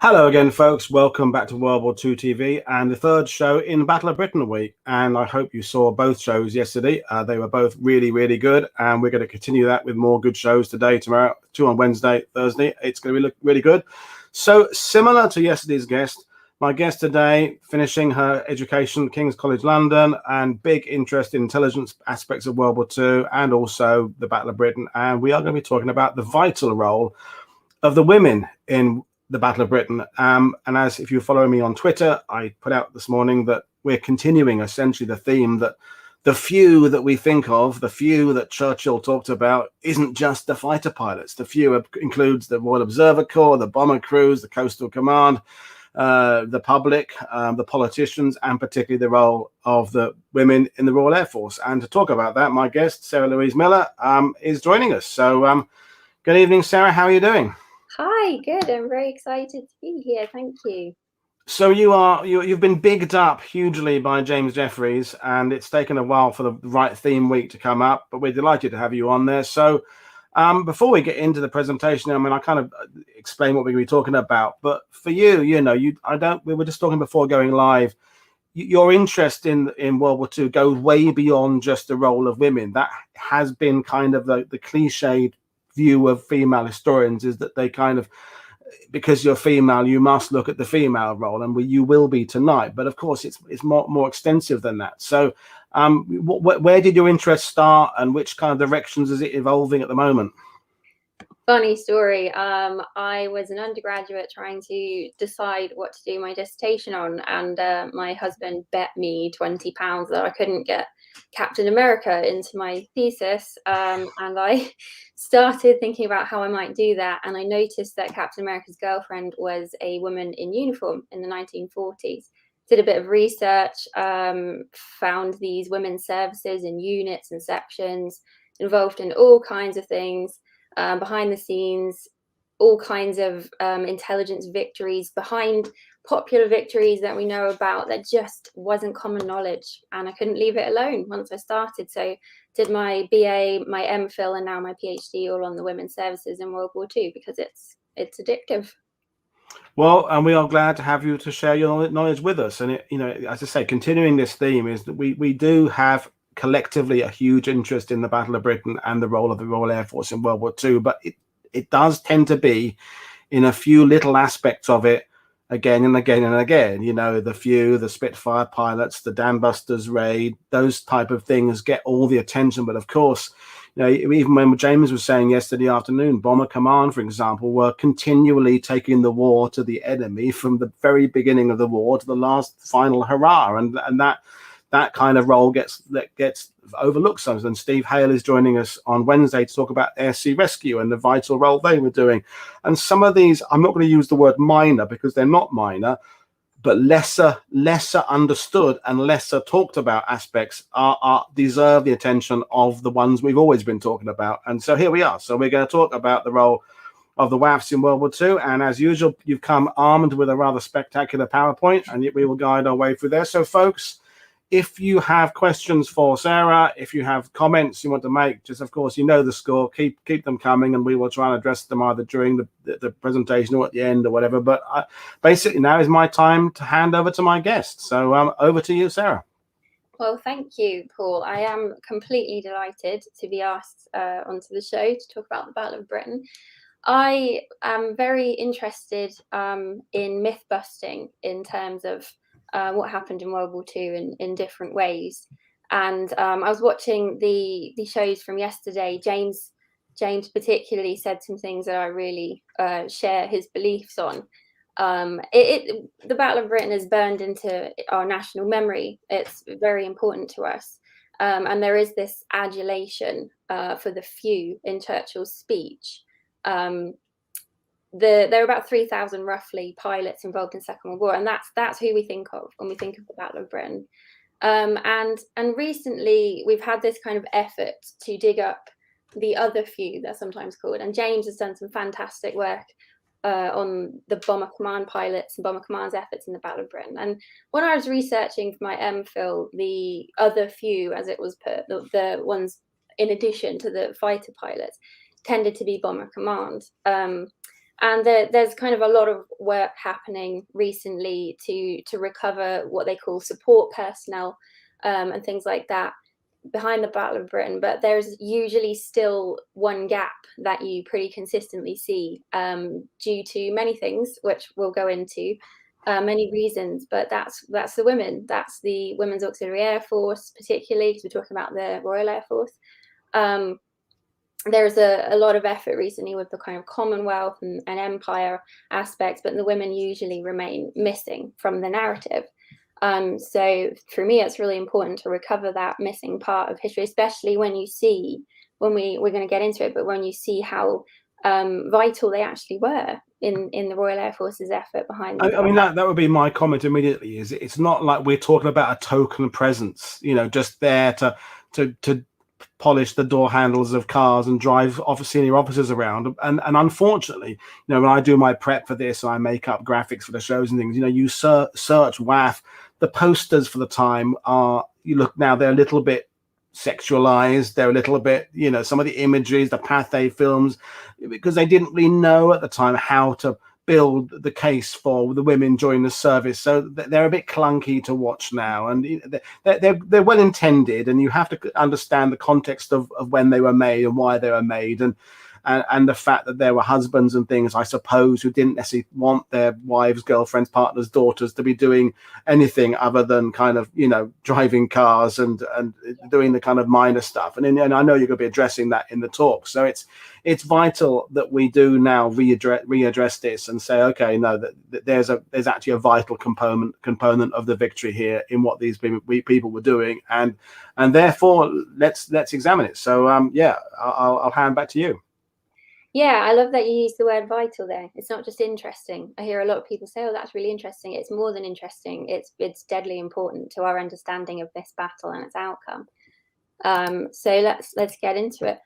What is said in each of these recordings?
Hello again, folks. Welcome back to World War II TV and the third show in Battle of Britain week. And I hope you saw both shows yesterday. They were both really, really good. And we're going to continue that with more good shows today, tomorrow, 2 on Wednesday, Thursday. It's going to be really good. So similar to yesterday's guest, my guest today, finishing her education at King's College London and big interest in intelligence aspects of World War II and also the Battle of Britain. And we are going to be talking about the vital role of the women in the Battle of Britain. And as if you follow me on Twitter, I put out this morning that we're continuing essentially the theme that the few that we think of, the few that Churchill talked about, isn't just the fighter pilots. The few includes the Royal Observer Corps, the bomber crews, the Coastal Command, the public, the politicians, and particularly the role of the women in the Royal Air Force. And to talk about that, my guest, Sarah-Louise Miller, is joining us. So good evening, Sarah. How are you doing? Hi, good. I'm very excited to be here. Thank you. So you've been bigged up hugely by James Jeffries, and it's taken a while for the right theme week to come up, but we're delighted to have you on there. So before we get into the presentation, I mean, I kind of explain what we're going to be talking about, but for you, we were just talking before going live. Your interest in World War II goes way beyond just the role of women. That has been kind of the cliched view of female historians, is that they kind of, because you're female, you must look at the female role, and you will be tonight. But of course, it's more extensive than that. So, where did your interest start, and which kind of directions is it evolving at the moment? Funny story. I was an undergraduate trying to decide what to do my dissertation on, and my husband bet me £20 that I couldn't get Captain America into my thesis, and I started thinking about how I might do that, and I noticed that Captain America's girlfriend was a woman in uniform in the 1940s. Did a bit of research, found these women's services and units and sections involved in all kinds of things. Behind the scenes, all kinds of intelligence victories behind popular victories that we know about that just wasn't common knowledge, and I couldn't leave it alone once I started. So did my BA, my MPhil, and now my PhD all on the women's services in World War II because it's addictive. Well, and we are glad to have you to share your knowledge with us. And as I say, continuing this theme is that we do have collectively a huge interest in the Battle of Britain and the role of the Royal Air Force in World War II, but it does tend to be in a few little aspects of it again and again and again. The Spitfire pilots, the Dam Busters raid, those type of things get all the attention. But of course, even when James was saying yesterday afternoon, Bomber Command, for example, were continually taking the war to the enemy from the very beginning of the war to the last final hurrah, and that kind of role gets overlooked sometimes. And Steve Hale is joining us on Wednesday to talk about Air Sea Rescue and the vital role they were doing. And some of these, I'm not going to use the word minor because they're not minor, but lesser understood and lesser talked about aspects deserve the attention of the ones we've always been talking about. And so here we are. So we're going to talk about the role of the WAAFs in World War II. And as usual, you've come armed with a rather spectacular PowerPoint, and we will guide our way through there. So folks, if you have questions for Sarah, if you have comments you want to make, just of course, the score, keep them coming, and we will try and address them either during the presentation or at the end or whatever. But basically now is my time to hand over to my guest. So over to you, Sarah. Well, thank you, Paul. I am completely delighted to be asked onto the show to talk about the Battle of Britain. I am very interested in myth busting in terms of what happened in World War II in different ways. And I was watching the shows from yesterday. James particularly said some things that I really share his beliefs on. The Battle of Britain is burned into our national memory. It's very important to us. And there is this adulation for the few in Churchill's speech. There are about 3,000 roughly pilots involved in Second World War, and that's who we think of when we think of the Battle of Britain. And recently we've had this kind of effort to dig up the other few, they're sometimes called, and James has done some fantastic work on the Bomber Command pilots and Bomber Command's efforts in the Battle of Britain. And when I was researching for my MPhil, the other few, as it was put, the ones in addition to the fighter pilots, tended to be Bomber Command. And there's kind of a lot of work happening recently to recover what they call support personnel, and things like that behind the Battle of Britain. But there's usually still one gap that you pretty consistently see, due to many things, which we'll go into, many reasons. But that's the women. That's the Women's Auxiliary Air Force, particularly because we're talking about the Royal Air Force. There's a lot of effort recently with the kind of Commonwealth and Empire aspects, but the women usually remain missing from the narrative. So for me, it's really important to recover that missing part of history, especially when you see, we're going to get into it, but when you see how vital they actually were in the Royal Air Force's effort behind the I mean, that would be my comment immediately. Is it's not like we're talking about a token presence, just there to polish the door handles of cars and drive senior officers around. And unfortunately, when I do my prep for this, I make up graphics for the shows and things. You search WAAF, the posters for the time they're a little bit sexualized. They're a little bit, some of the imageries, the Pathé films, because they didn't really know at the time how to build the case for the women during the service, so they're a bit clunky to watch now, and they're well intended, and you have to understand the context of when they were made and why they were made, and the fact that there were husbands and things, I suppose, who didn't necessarily want their wives, girlfriends, partners, daughters to be doing anything other than kind of driving cars and doing the kind of minor stuff. And I know you're going to be addressing that in the talk, so it's vital that we do now readdress this and say, okay, no, that there's actually a vital component of the victory here in what these people were doing, and therefore let's examine it. So I'll hand back to you. Yeah, I love that you use the word vital there. It's not just interesting. I hear a lot of people say, oh, that's really interesting. It's more than interesting. It's deadly important to our understanding of this battle and its outcome. So let's get into it.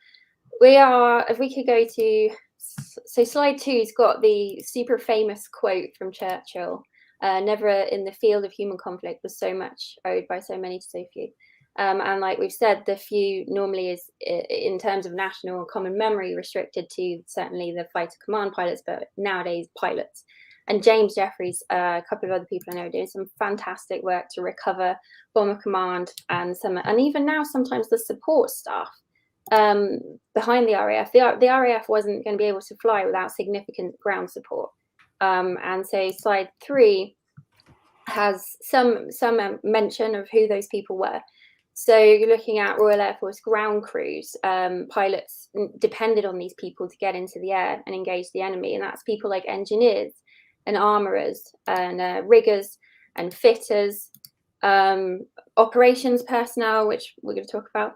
If we could go to, so slide 2's got the super famous quote from Churchill, never in the field of human conflict was so much owed by so many to so few. And like we've said, the few normally is, in terms of national common memory, restricted to certainly the fighter command pilots, but nowadays pilots. And James Jeffries, a couple of other people I know, are doing some fantastic work to recover bomber command and even now sometimes the support staff behind the RAF. The RAF wasn't going to be able to fly without significant ground support. And so slide 3 has some mention of who those people were. So you're looking at Royal Air Force ground crews. Pilots depended on these people to get into the air and engage the enemy. And that's people like engineers and armourers and riggers and fitters, operations personnel, which we're going to talk about,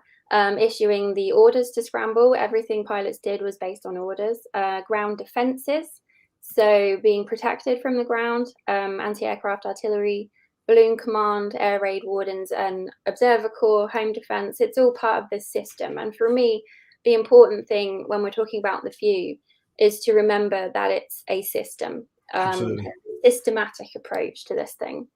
issuing the orders to scramble. Everything pilots did was based on orders. Ground defences, so being protected from the ground, anti-aircraft artillery, balloon command, air raid wardens, and observer corps, home defence. It's all part of this system. And for me, the important thing when we're talking about the few is to remember that it's a system, a systematic approach to this thing,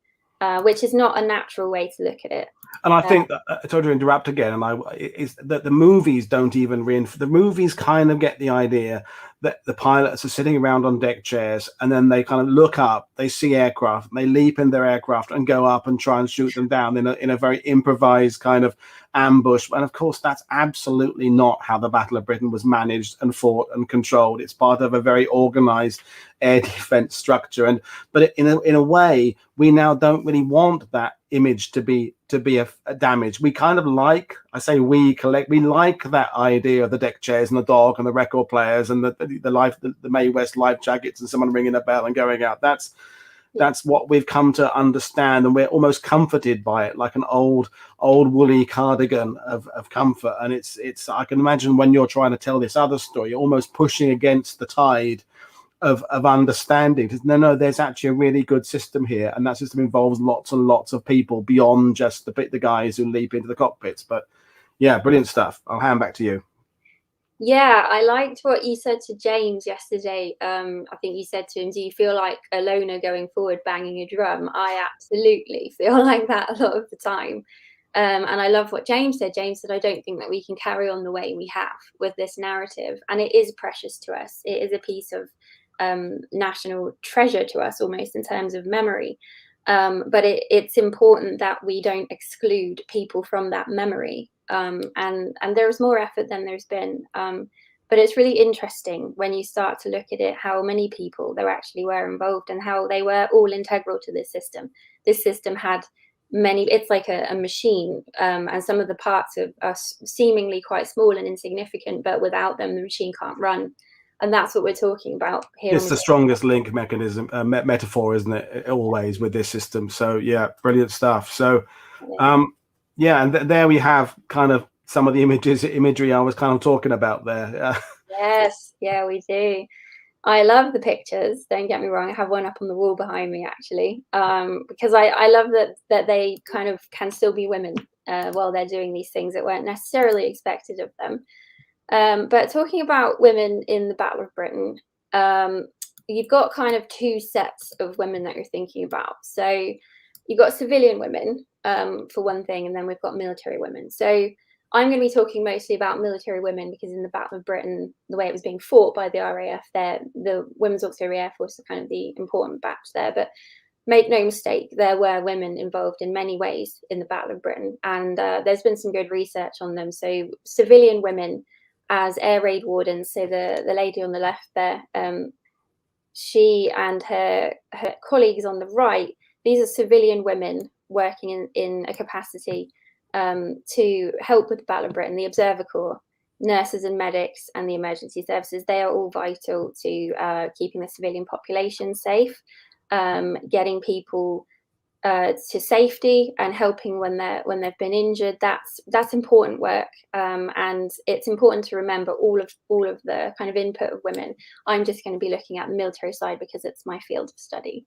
which is not a natural way to look at it. And I think that, sorry to interrupt again, is that the movies don't even reinforce. The movies kind of get the idea that the pilots are sitting around on deck chairs, and then they kind of look up, they see aircraft, and they leap in their aircraft and go up and try and shoot them down in a very improvised kind of ambush. And of course, that's absolutely not how the Battle of Britain was managed and fought and controlled. It's part of a very organized air defense structure. But in a way, we now don't really want that image to be a damage. We kind of like, I say we like that idea of the deck chairs and the dog and the record players and the Mae West life jackets and someone ringing a bell and going out. That's what we've come to understand, and we're almost comforted by it, like an old woolly cardigan of comfort. And it's I can imagine when you're trying to tell this other story, you're almost pushing against the tide of understanding. No, there's actually a really good system here, and that system involves lots and lots of people beyond just the guys who leap into the cockpits. But yeah, brilliant stuff. I'll hand back to you. Yeah, I liked what you said to James yesterday. I think you said to him, do you feel like a loner going forward banging a drum? I absolutely feel like that a lot of the time. And I love what James said. James said, I don't think that we can carry on the way we have with this narrative. And it is precious to us. It is a piece of national treasure to us, almost in terms of memory. But it's important that we don't exclude people from that memory. And there's more effort than there's been. But it's really interesting when you start to look at it, how many people there actually were involved and how they were all integral to this system. This system had many, it's like a machine, and some of the parts are seemingly quite small and insignificant, but without them, the machine can't run. And that's what we're talking about here. It's the strongest link mechanism, metaphor, isn't it? Always with this system. So yeah, brilliant stuff. So yeah, and there we have kind of some of the imagery I was kind of talking about there. Yes, yeah, we do. I love the pictures, don't get me wrong. I have one up on the wall behind me, actually, because I love that they kind of can still be women while they're doing these things that weren't necessarily expected of them. But talking about women in the Battle of Britain, you've got kind of two sets of women that you're thinking about. So you've got civilian women, for one thing, and then we've got military women. So I'm going to be talking mostly about military women because in the Battle of Britain, the way it was being fought by the RAF, the Women's Auxiliary Air Force are kind of the important batch there. But make no mistake, there were women involved in many ways in the Battle of Britain. And there's been some good research on them. So civilian women as air raid wardens. So the lady on the left there, she and her colleagues on the right, these are civilian women working in a capacity to help with the Battle of Britain. The Observer Corps, nurses and medics, and the emergency services, they are all vital to keeping the civilian population safe, getting people to safety and helping when they've been injured. That's important work, and it's important to remember all of the kind of input of women. I'm just going to be looking at the military side because it's my field of study,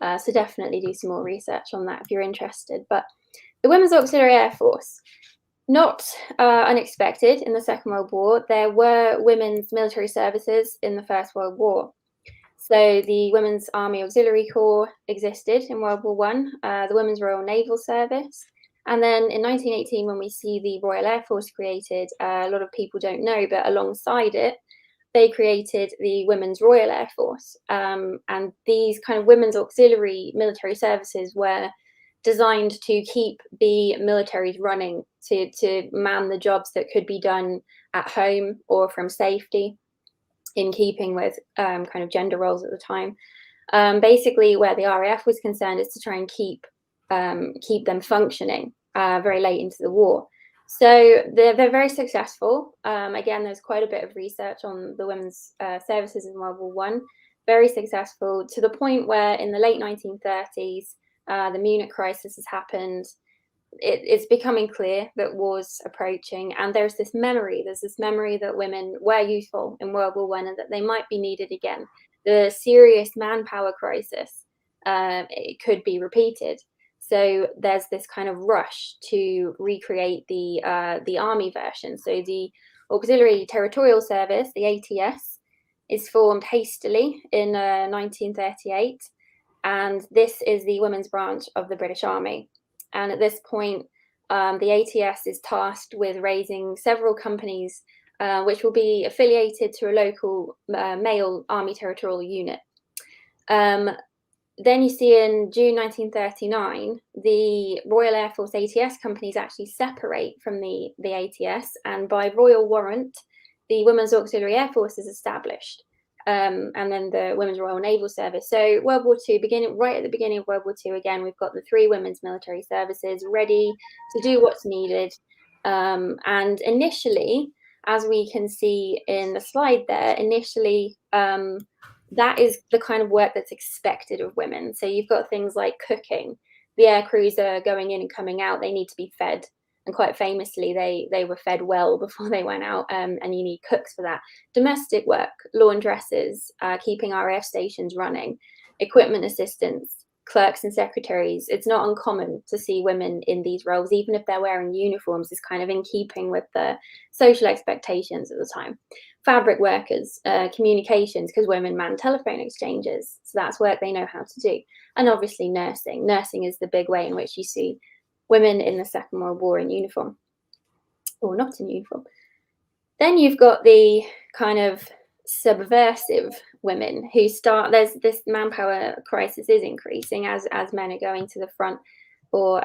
so definitely do some more research on that if you're interested. But the Women's Auxiliary Air Force, not unexpected in the Second World War. There were women's military services in the First World War. So the Women's Army Auxiliary Corps existed in World War One, the Women's Royal Naval Service. And then in 1918, when we see the Royal Air Force created, a lot of people don't know, but alongside it, they created the Women's Royal Air Force. And these kind of women's auxiliary military services were designed to keep the militaries running, to man the jobs that could be done at home or from safety, in keeping with kind of gender roles at the time. Basically, where the RAF was concerned is to try and keep them functioning very late into the war. So they're very successful. Again, there's quite a bit of research on the women's services in World War One. Very successful to the point where in the late 1930s, the Munich crisis has happened. It's becoming clear that war's approaching, and there's this memory that women were useful in World War One and that they might be needed again. The serious manpower crisis, it could be repeated. So there's this kind of rush to recreate the army version. So the Auxiliary Territorial Service, the ATS, is formed hastily in 1938, and this is the women's branch of the British Army. And at this point, the ATS is tasked with raising several companies which will be affiliated to a local male Army territorial unit. Then you see in June 1939, the Royal Air Force ATS companies actually separate from the ATS, and by royal warrant, the Women's Auxiliary Air Force is established. And then the Women's Royal Naval Service. So World War II, right at the beginning of World War II, again, we've got the three women's military services ready to do what's needed. And initially, as we can see in the slide there, that is the kind of work that's expected of women. So you've got things like cooking. The air crews are going in and coming out. They need to be fed. And quite famously, they were fed well before they went out, and you need cooks for that. Domestic work, laundresses, keeping RAF stations running, equipment assistants, clerks and secretaries. It's not uncommon to see women in these roles, even if they're wearing uniforms, is kind of in keeping with the social expectations at the time. Fabric workers, communications, because women man telephone exchanges. So that's work they know how to do. And obviously nursing. Nursing is the big way in which you see women in the Second World War in uniform, or not in uniform. Then you've got the kind of subversive women who start, there's this manpower crisis is increasing as men are going to the front or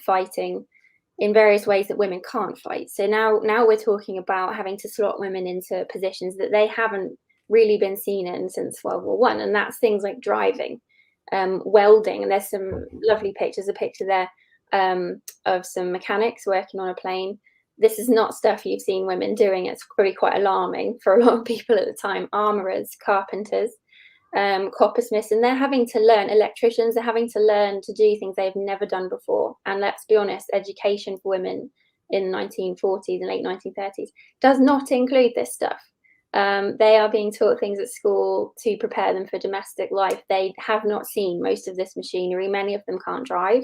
fighting in various ways that women can't fight. So now we're talking about having to slot women into positions that they haven't really been seen in since World War One, and that's things like driving, welding, and there's some lovely pictures. A picture there of some mechanics working on a plane. This is not stuff you've seen women doing. It's probably quite alarming for a lot of people at the time. Armourers, carpenters, coppersmiths, and they're having to learn, electricians are having to learn to do things they've never done before. And let's be honest, education for women in the 1940s and late 1930s does not include this stuff. They are being taught things at school to prepare them for domestic life. They have not seen most of this machinery. Many of them can't drive.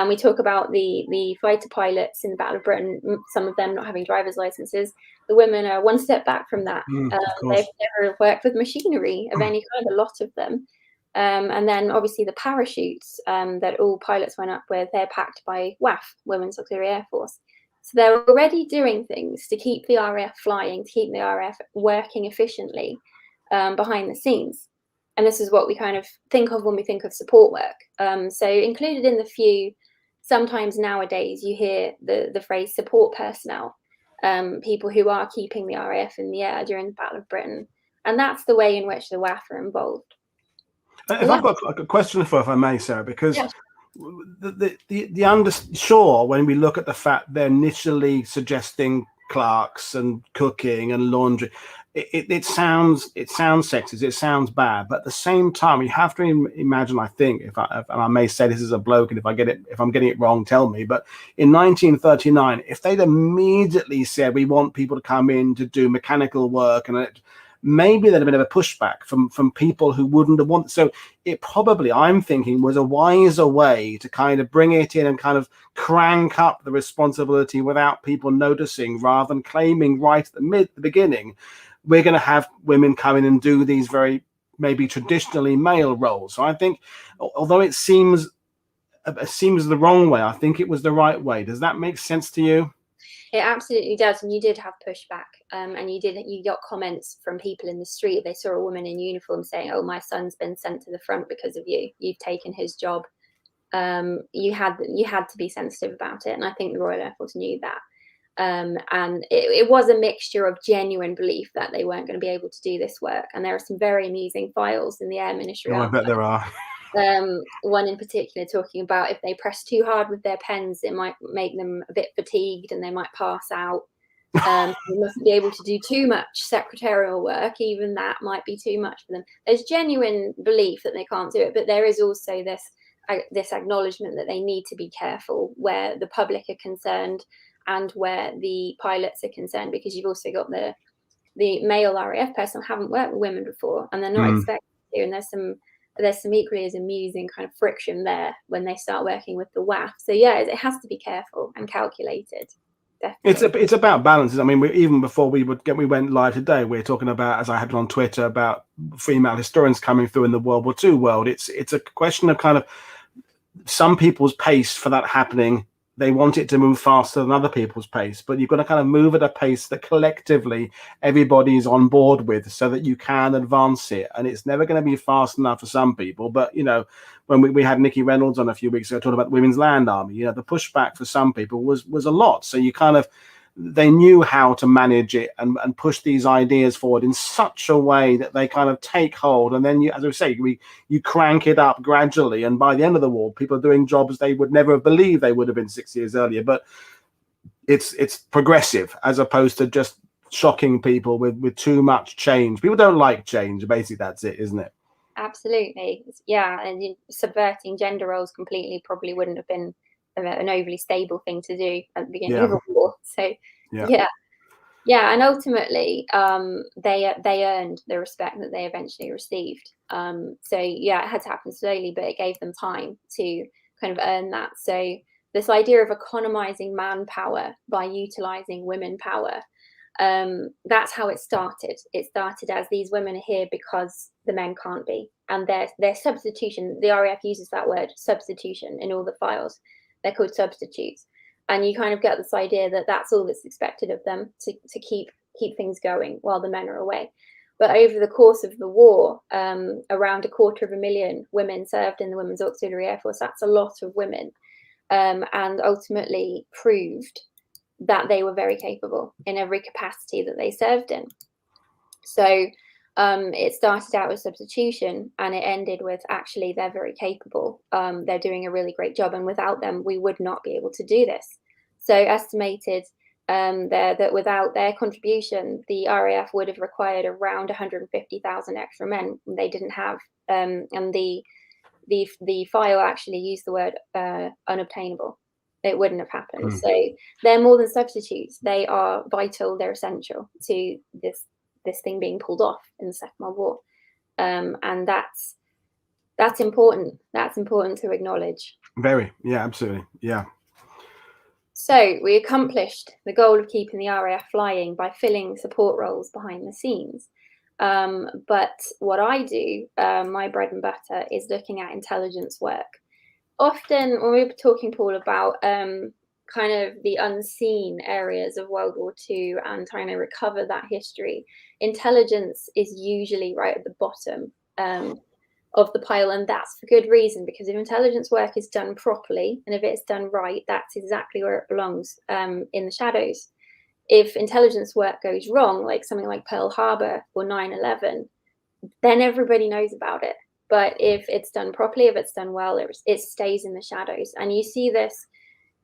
We talk about the fighter pilots in the Battle of Britain, some of them not having driver's licenses. The women are one step back from that. They've never worked with machinery of any kind, a lot of them. And then obviously the parachutes that all pilots went up with, they're packed by WAAF, Women's Auxiliary Air Force. So they're already doing things to keep the RAF flying, to keep the RAF working efficiently behind the scenes. And this is what we kind of think of when we think of support work. So included in the few, sometimes nowadays you hear the phrase support personnel, people who are keeping the RAF in the air during the Battle of Britain. And that's the way in which the WAAF are involved. If I've got a question if I may, Sarah, because sure, when we look at the fact they're initially suggesting clerks and cooking and laundry, it sounds sexist, it sounds bad, but at the same time, you have to imagine. I think, if I may say this as a bloke, and if I'm getting it wrong, tell me. But in 1939, if they'd immediately said we want people to come in to do mechanical work, and maybe there'd have been a pushback from people who wouldn't have wanted. So it probably, I'm thinking, was a wiser way to kind of bring it in and kind of crank up the responsibility without people noticing, rather than claiming right at the beginning, we're going to have women come in and do these very maybe traditionally male roles. So I think, although it seems the wrong way, I think it was the right way. Does that make sense to you? It absolutely does. And you did have pushback, and you got comments from people in the street. They saw a woman in uniform saying, "Oh, my son's been sent to the front because of you. You've taken his job." You had to be sensitive about it, and I think the Royal Air Force knew that. And it was a mixture of genuine belief that they weren't going to be able to do this work. And there are some very amusing files in the Air Ministry. I bet there are. One in particular talking about if they press too hard with their pens, it might make them a bit fatigued and they might pass out. They mustn't be able to do too much secretarial work. Even that might be too much for them. There's genuine belief that they can't do it, but there is also this acknowledgement that they need to be careful where the public are concerned and where the pilots are concerned, because you've also got the male RAF personnel haven't worked with women before, and they're not expected to. And there's some equally as amusing kind of friction there when they start working with the WAAF. So yeah, it has to be careful and calculated. Definitely. It's about balances. I mean, even before we went live today, we were talking about, as I had on Twitter, about female historians coming through in the World War II world. It's a question of kind of some people's pace for that happening. They want it to move faster than other people's pace, but you've got to kind of move at a pace that collectively everybody's on board with, so that you can advance it. And it's never going to be fast enough for some people. But, you know, when we had Nikki Reynolds on a few weeks ago talking about the Women's Land Army, you know, the pushback for some people was a lot. So you kind of, they knew how to manage it and push these ideas forward in such a way that they kind of take hold. And then, as I say, you crank it up gradually. And by the end of the war, people are doing jobs they would never have believed they would have been 6 years earlier. But it's progressive, as opposed to just shocking people with too much change. People don't like change. Basically, that's it, isn't it? Absolutely. Yeah. And subverting gender roles completely probably wouldn't have been an overly stable thing to do at the beginning of a war. So yeah. And ultimately they earned the respect that they eventually received. So yeah, it had to happen slowly, but it gave them time to kind of earn that. So this idea of economizing manpower by utilizing women power, that's how it started. It started as these women are here because the men can't be, and their substitution, the RAF uses that word substitution in all the files. They're called substitutes, and you kind of get this idea that that's all that's expected of them, to keep things going while the men are away. But over the course of the war, around 250,000 women served in the Women's Auxiliary Air Force. That's a lot of women, and ultimately proved that they were very capable in every capacity that they served in. So it started out with substitution, and it ended with, actually, they're very capable. They're doing a really great job, and without them, we would not be able to do this. So estimated that without their contribution, the RAF would have required around 150,000 extra men they didn't have. And the file actually used the word unobtainable. It wouldn't have happened. So they're more than substitutes. They are vital. They're essential to this thing being pulled off in the Second World War. And that's important. That's important to acknowledge. Very, yeah, absolutely, yeah. So we accomplished the goal of keeping the RAF flying by filling support roles behind the scenes. But what I do, my bread and butter, is looking at intelligence work. Often when we're talking, Paul, about kind of the unseen areas of World War II and trying to recover that history, intelligence is usually right at the bottom of the pile, and that's for good reason, because if intelligence work is done properly and if it's done right, that's exactly where it belongs, in the shadows. If intelligence work goes wrong, like something like Pearl Harbor or 9/11, then everybody knows about it. But if it's done properly, if it's done well, it stays in the shadows. And you see this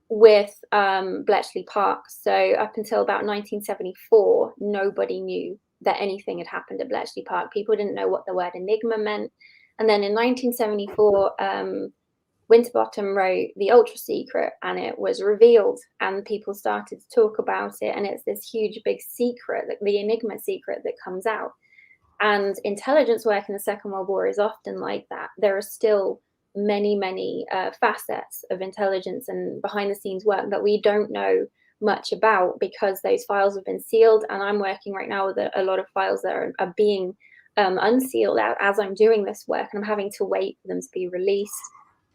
with Bletchley Park. So up until about 1974, nobody knew that anything had happened at Bletchley Park. People didn't know what the word enigma meant. And then in 1974, Winterbottom wrote The Ultra Secret, and it was revealed, and people started to talk about it. And it's this huge, big secret, the enigma secret, that comes out. And intelligence work in the Second World War is often like that. There are still many facets of intelligence and behind the scenes work that we don't know much about, because those files have been sealed. And I'm working right now with a lot of files that are being unsealed out as I'm doing this work, and I'm having to wait for them to be released.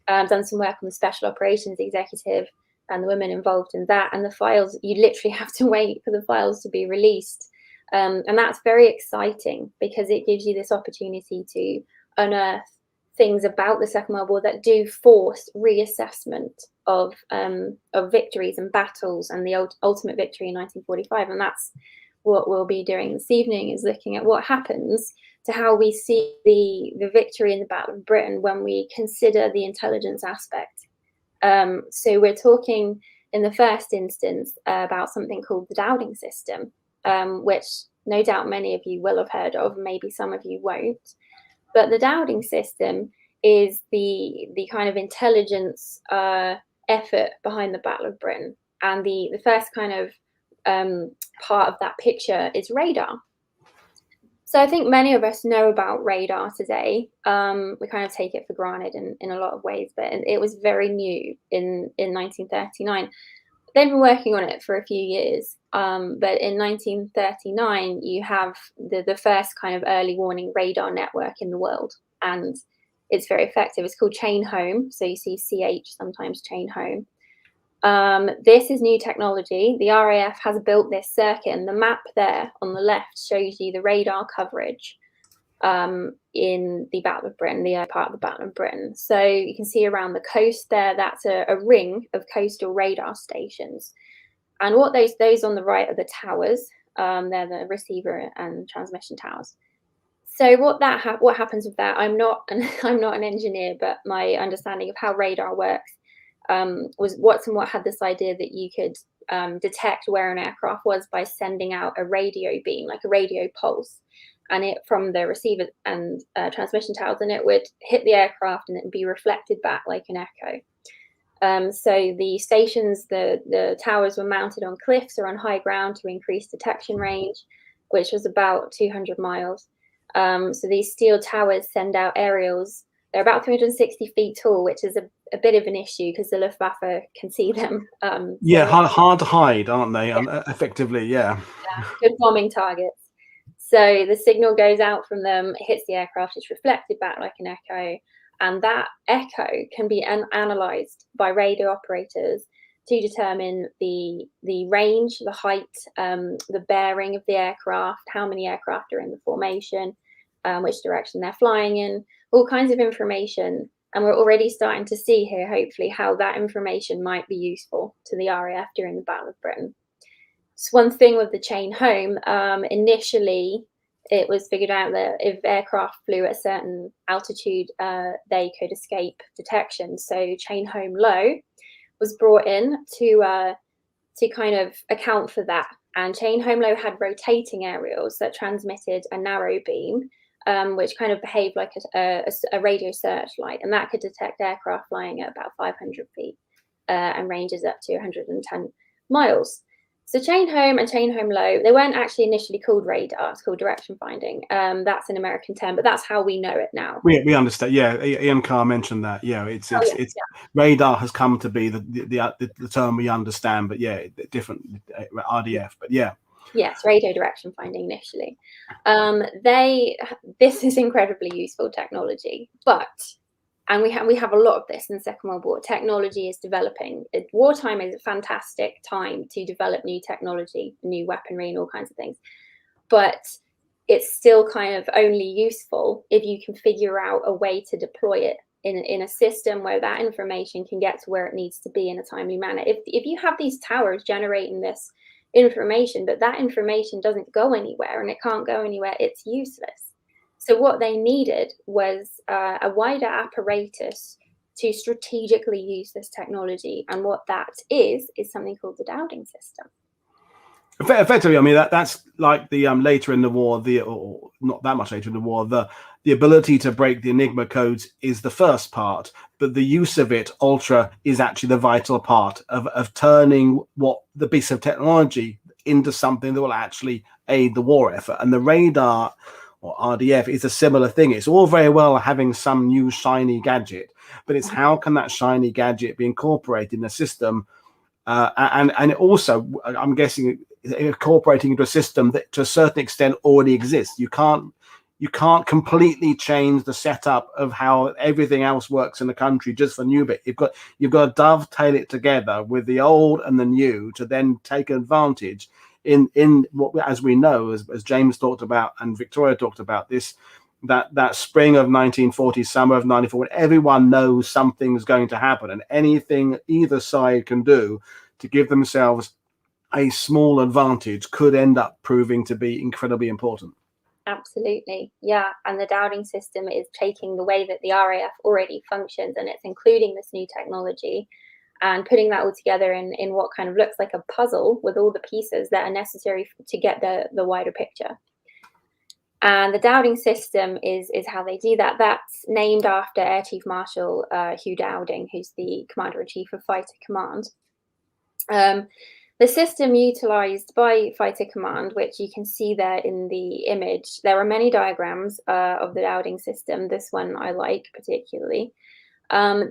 I've done some work on the Special Operations Executive and the women involved in that, and the files, you literally have to wait for the files to be released. And that's very exciting, because it gives you this opportunity to unearth things about the Second World War that do force reassessment of victories and battles, and the ultimate victory in 1945. And that's what we'll be doing this evening, is looking at what happens to how we see the victory in the Battle of Britain when we consider the intelligence aspect. So we're talking in the first instance about something called the Dowding System, which no doubt many of you will have heard of, maybe some of you won't. But the Dowding System is the kind of intelligence effort behind the Battle of Britain. And the first kind of part of that picture is radar. So I think many of us know about radar today. We kind of take it for granted in a lot of ways, but it was very new in 1939. They've been working on it for a few years, but in 1939, you have the first kind of early warning radar network in the world, and it's very effective. It's called chain home, so you see CH sometimes, chain home. This is new technology. The RAF has built this circuit, and the map there on the left shows you the radar coverage in the Battle of Britain, the part of the Battle of Britain. So you can see around the coast there, that's a ring of coastal radar stations. And what those on the right are the towers. They're the receiver and transmission towers. So what happens with that? I'm not an engineer, but my understanding of how radar works was Watson Watt had this idea that you could detect where an aircraft was by sending out a radio beam, like a radio pulse, and it from the receiver and transmission towers, and it would hit the aircraft and it would be reflected back like an echo. So the stations, the towers were mounted on cliffs or on high ground to increase detection range, which was about 200 miles. So these steel towers send out aerials. They're about 360 feet tall, which is a bit of an issue because the Luftwaffe can see them. Hard to hide, aren't they? Effectively, yeah. Good bombing targets. So the signal goes out from them, it hits the aircraft, it's reflected back like an echo, and that echo can be analysed by radio operators to determine the range, the height, the bearing of the aircraft, how many aircraft are in the formation, which direction they're flying in, all kinds of information. And we're already starting to see here, hopefully, how that information might be useful to the RAF during the Battle of Britain. So one thing with the chain home, initially, it was figured out that if aircraft flew at a certain altitude, they could escape detection. So chain home low was brought in to kind of account for that. And chain home low had rotating aerials that transmitted a narrow beam, which kind of behaved like a radio searchlight, and that could detect aircraft flying at about 500 feet and ranges up to 110 miles. So chain home and chain home low, they weren't actually initially called radar, it's called direction finding. That's an American term, but that's how we know it now. We understand. Yeah, Ian Carr mentioned that. Yeah, it's radar has come to be the term we understand, but yeah, different RDF. But yeah. Yes, radio direction finding initially. This is incredibly useful technology, and we have a lot of this in the Second World War. Technology is developing. Wartime is a fantastic time to develop new technology, new weaponry, and all kinds of things. But it's still kind of only useful if you can figure out a way to deploy it in a system where that information can get to where it needs to be in a timely manner. If you have these towers generating this information, but that information doesn't go anywhere and it can't go anywhere, it's useless. So what they needed was a wider apparatus to strategically use this technology, and what that is something called the Dowding System. Effectively, I mean that's like the later in the war, or not that much later in the war, the ability to break the Enigma codes is the first part, but the use of it, ultra, is actually the vital part of turning what the piece of technology into something that will actually aid the war effort. And the radar, or RDF, is a similar thing. It's all very well having some new shiny gadget, but it's how can that shiny gadget be incorporated in a system, and also, I'm guessing, incorporating into a system that to a certain extent already exists. You can't completely change the setup of how everything else works in the country just for new bit. You've got to dovetail it together with the old and the new to then take advantage in what, as we know, as James talked about and Victoria talked about, this that spring of 1940, summer of 94, when everyone knows something's going to happen, and anything either side can do to give themselves a small advantage could end up proving to be incredibly important. Absolutely, yeah. And the Dowding system is taking the way that the RAF already functions, and it's including this new technology and putting that all together in what kind of looks like a puzzle with all the pieces that are necessary to get the wider picture. And the Dowding system is how they do that. That's named after Air Chief Marshal Hugh Dowding, who's the Commander-in-Chief of Fighter Command. The system utilized by Fighter Command, which you can see there in the image, there are many diagrams of the Dowding system. This one I like particularly.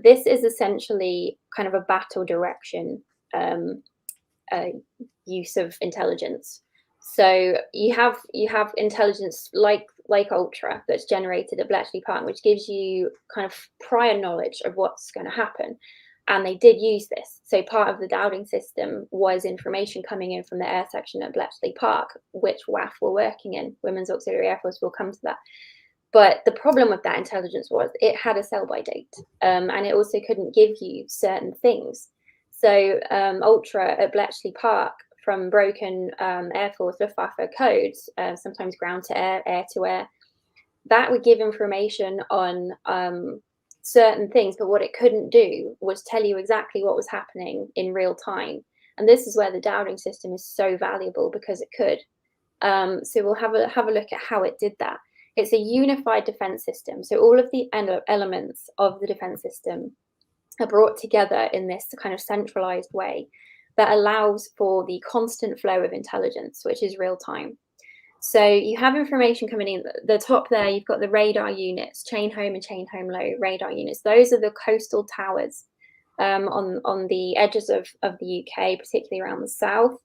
This is essentially kind of a battle direction use of intelligence. So you have intelligence like Ultra that's generated at Bletchley Park, which gives you kind of prior knowledge of what's going to happen. And they did use this. So part of the Dowding system was information coming in from the air section at Bletchley Park, which WAAF were working in, Women's Auxiliary Air Force. We'll come to that. But the problem with that intelligence was it had a sell-by date, and it also couldn't give you certain things. So Ultra at Bletchley Park, from broken Air Force Luftwaffe codes, sometimes ground to air, air to air, that would give information on certain things, but what it couldn't do was tell you exactly what was happening in real time. And this is where the Dowding system is so valuable, because it could. So we'll have a look at how it did that. It's a unified defense system. So all of the elements of the defense system are brought together in this kind of centralized way that allows for the constant flow of intelligence, which is real time. So you have information coming in. The top there, you've got the radar units, chain home and chain home low radar units. Those are the coastal towers on the edges of the UK, particularly around the south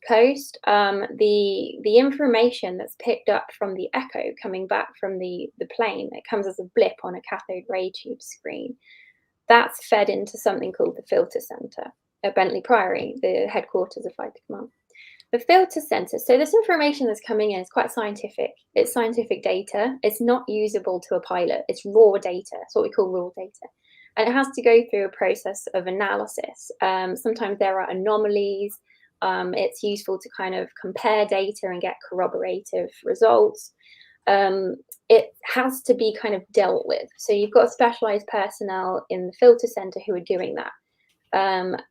coast. The information that's picked up from the echo coming back from the plane, it comes as a blip on a cathode ray tube screen. That's fed into something called the filter center. at Bentley Priory, the headquarters of Fighter Command. The filter center. So this information that's coming in is quite scientific. It's scientific data. It's not usable to a pilot. It's raw data. It's what we call raw data. And it has to go through a process of analysis. Sometimes there are anomalies. It's useful to kind of compare data and get corroborative results. It has to be kind of dealt with. So you've got specialized personnel in the filter center who are doing that.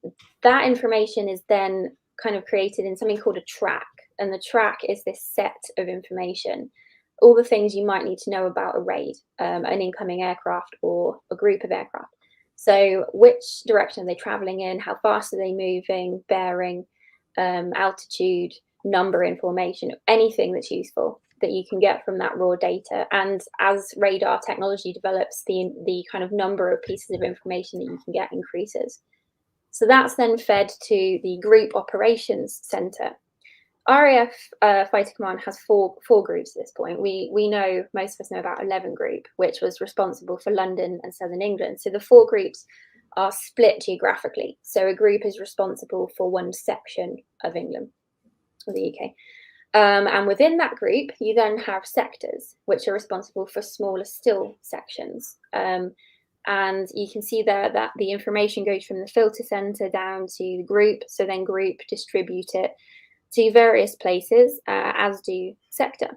That information is then kind of created in something called a track. And the track is this set of information, all the things you might need to know about a raid, an incoming aircraft or a group of aircraft. So which direction are they traveling in? How fast are they moving? Bearing, altitude, number information, anything that's useful that you can get from that raw data. And as radar technology develops, the kind of number of pieces of information that you can get increases. So that's then fed to the Group Operations Center. RAF Fighter Command has four groups at this point. We know, most of us know about 11 Group, which was responsible for London and Southern England. So the 4 groups are split geographically. So a group is responsible for one section of England, or the UK. And within that group, you then have sectors, which are responsible for smaller still sections. And you can see there that the information goes from the filter center down to the group. So then group distribute it to various places, as do sector.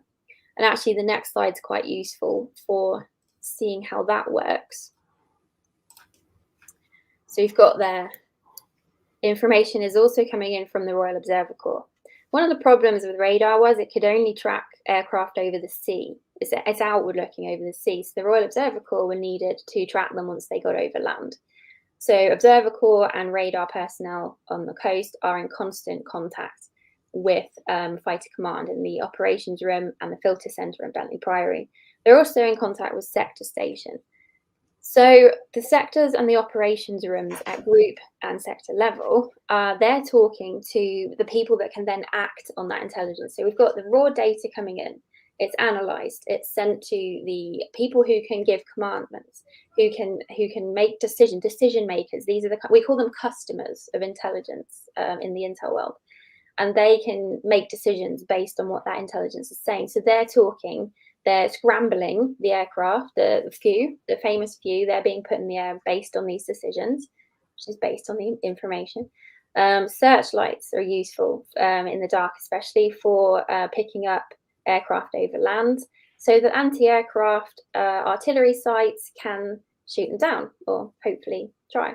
And actually the next slide's quite useful for seeing how that works. So you've got there, information is also coming in from the Royal Observer Corps. One of the problems with radar was it could only track aircraft over the sea. It's outward looking over the sea. So the Royal Observer Corps were needed to track them once they got over land. So Observer Corps and radar personnel on the coast are in constant contact with Fighter Command in the operations room and the filter center in Bentley Priory. They're also in contact with sector station. So the sectors and the operations rooms at group and sector level, they're talking to the people that can then act on that intelligence. So we've got the raw data coming in, it's analysed, it's sent to the people who can give commandments, who can make decision makers. These are we call them customers of intelligence in the intel world, and they can make decisions based on what that intelligence is saying. So they're talking. They're scrambling the aircraft, the famous few, they're being put in the air based on these decisions, which is based on the information. Searchlights are useful in the dark, especially for picking up aircraft over land, so that anti-aircraft artillery sites can shoot them down, or hopefully try.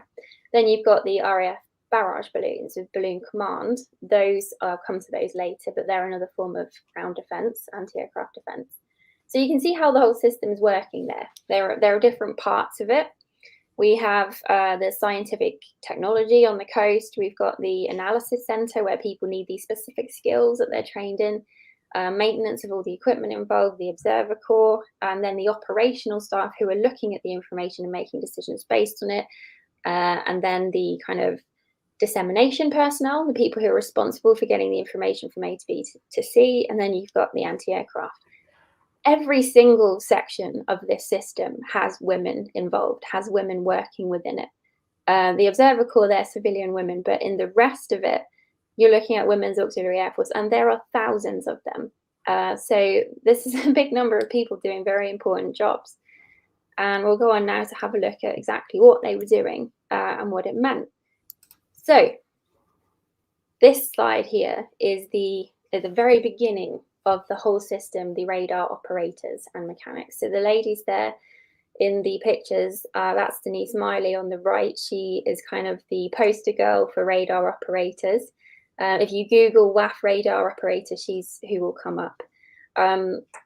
Then you've got the RAF barrage balloons with balloon command. Those, I'll come to those later, but they're another form of ground defence, anti-aircraft defence. So you can see how the whole system is working there. There are different parts of it. We have the scientific technology on the coast. We've got the analysis center where people need these specific skills that they're trained in, maintenance of all the equipment involved, the observer corps, and then the operational staff who are looking at the information and making decisions based on it. And then the kind of dissemination personnel, the people who are responsible for getting the information from A to B to C. And then you've got the anti-aircraft. Every single section of this system has women involved, has women working within it. The Observer Corps, they're civilian women, but in the rest of it, you're looking at Women's Auxiliary Air Force, and there are thousands of them. So this is a big number of people doing very important jobs. And we'll go on now to have a look at exactly what they were doing and what it meant. So this slide here is at the very beginning of the whole system, the radar operators and mechanics. So the ladies there in the pictures, that's Denise Miley on the right. She is kind of the poster girl for radar operators. If you Google WAAF radar operator, she's who will come up.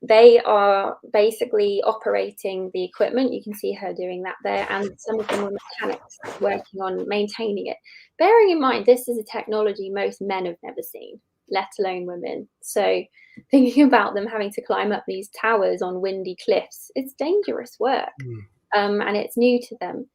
They are basically operating the equipment. You can see her doing that there, and some of them are mechanics working on maintaining it. Bearing in mind, this is a technology most men have never seen, let alone women. So thinking about them having to climb up these towers on windy cliffs, it's dangerous work, and it's new to them,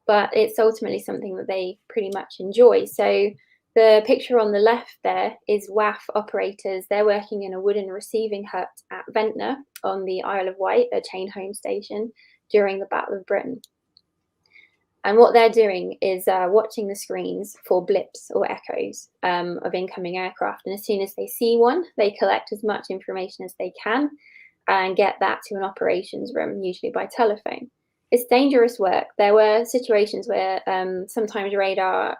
but it's ultimately something that they pretty much enjoy. So the picture on the left there is WAAF operators. They're working in a wooden receiving hut at Ventnor on the Isle of Wight, a chain home station, during the Battle of Britain. And what they're doing is watching the screens for blips or echoes of incoming aircraft. And as soon as they see one, they collect as much information as they can and get that to an operations room, usually by telephone. It's dangerous work. There were situations where sometimes radar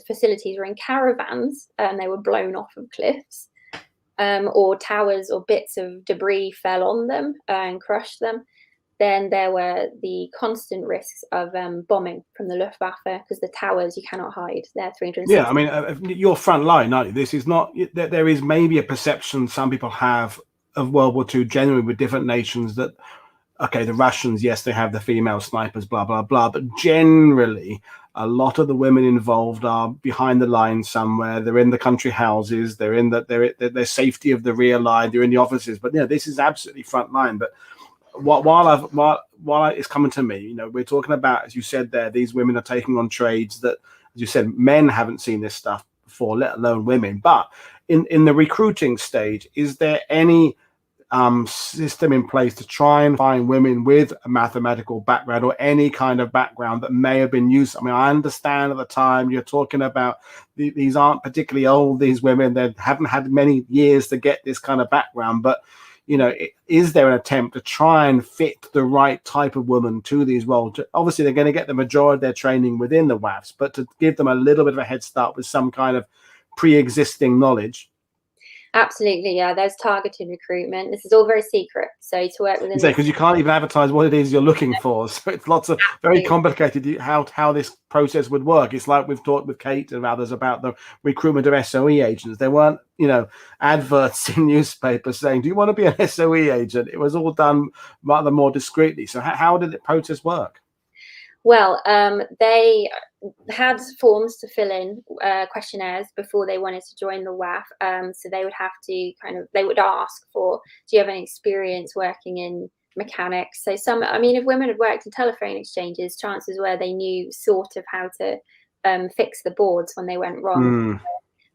facilities were in caravans and they were blown off of cliffs, or towers or bits of debris fell on them and crushed them. Then there were the constant risks of bombing from the Luftwaffe, because the towers you cannot hide. They're 360. Yeah, I mean, you're Frontline, aren't you? This is not. There is maybe a perception some people have of World War II generally with different nations that, okay, the Russians, yes, they have the female snipers, blah blah blah, but generally, a lot of the women involved are behind the lines somewhere. They're in the country houses. They're in their safety of the rear line. They're in the offices. But this is absolutely Frontline. But while it's coming to me, we're talking about, as you said there, these women are taking on trades that, as you said, men haven't seen this stuff before, let alone women. But in the recruiting stage, is there any system in place to try and find women with a mathematical background or any kind of background that may have been used? I mean, I understand at the time you're talking about these aren't particularly old, these women, they haven't had many years to get this kind of background, but is there an attempt to try and fit the right type of woman to these roles? Obviously, they're going to get the majority of their training within the WAAFs, but to give them a little bit of a head start with some kind of pre-existing knowledge. Absolutely, yeah. There's targeted recruitment. This is all very secret. So to work within, because you can't even advertise what it is you're looking for. So it's lots of very complicated how this process would work. It's like we've talked with Kate and others about the recruitment of SOE agents. There weren't, adverts in newspapers saying, "Do you want to be an SOE agent?" It was all done rather more discreetly. So how did the process work? Well, they had forms to fill in, questionnaires before they wanted to join the WAAF. So they would have to they would ask for, do you have any experience working in mechanics? So if women had worked in telephone exchanges, chances were they knew sort of how to fix the boards when they went wrong.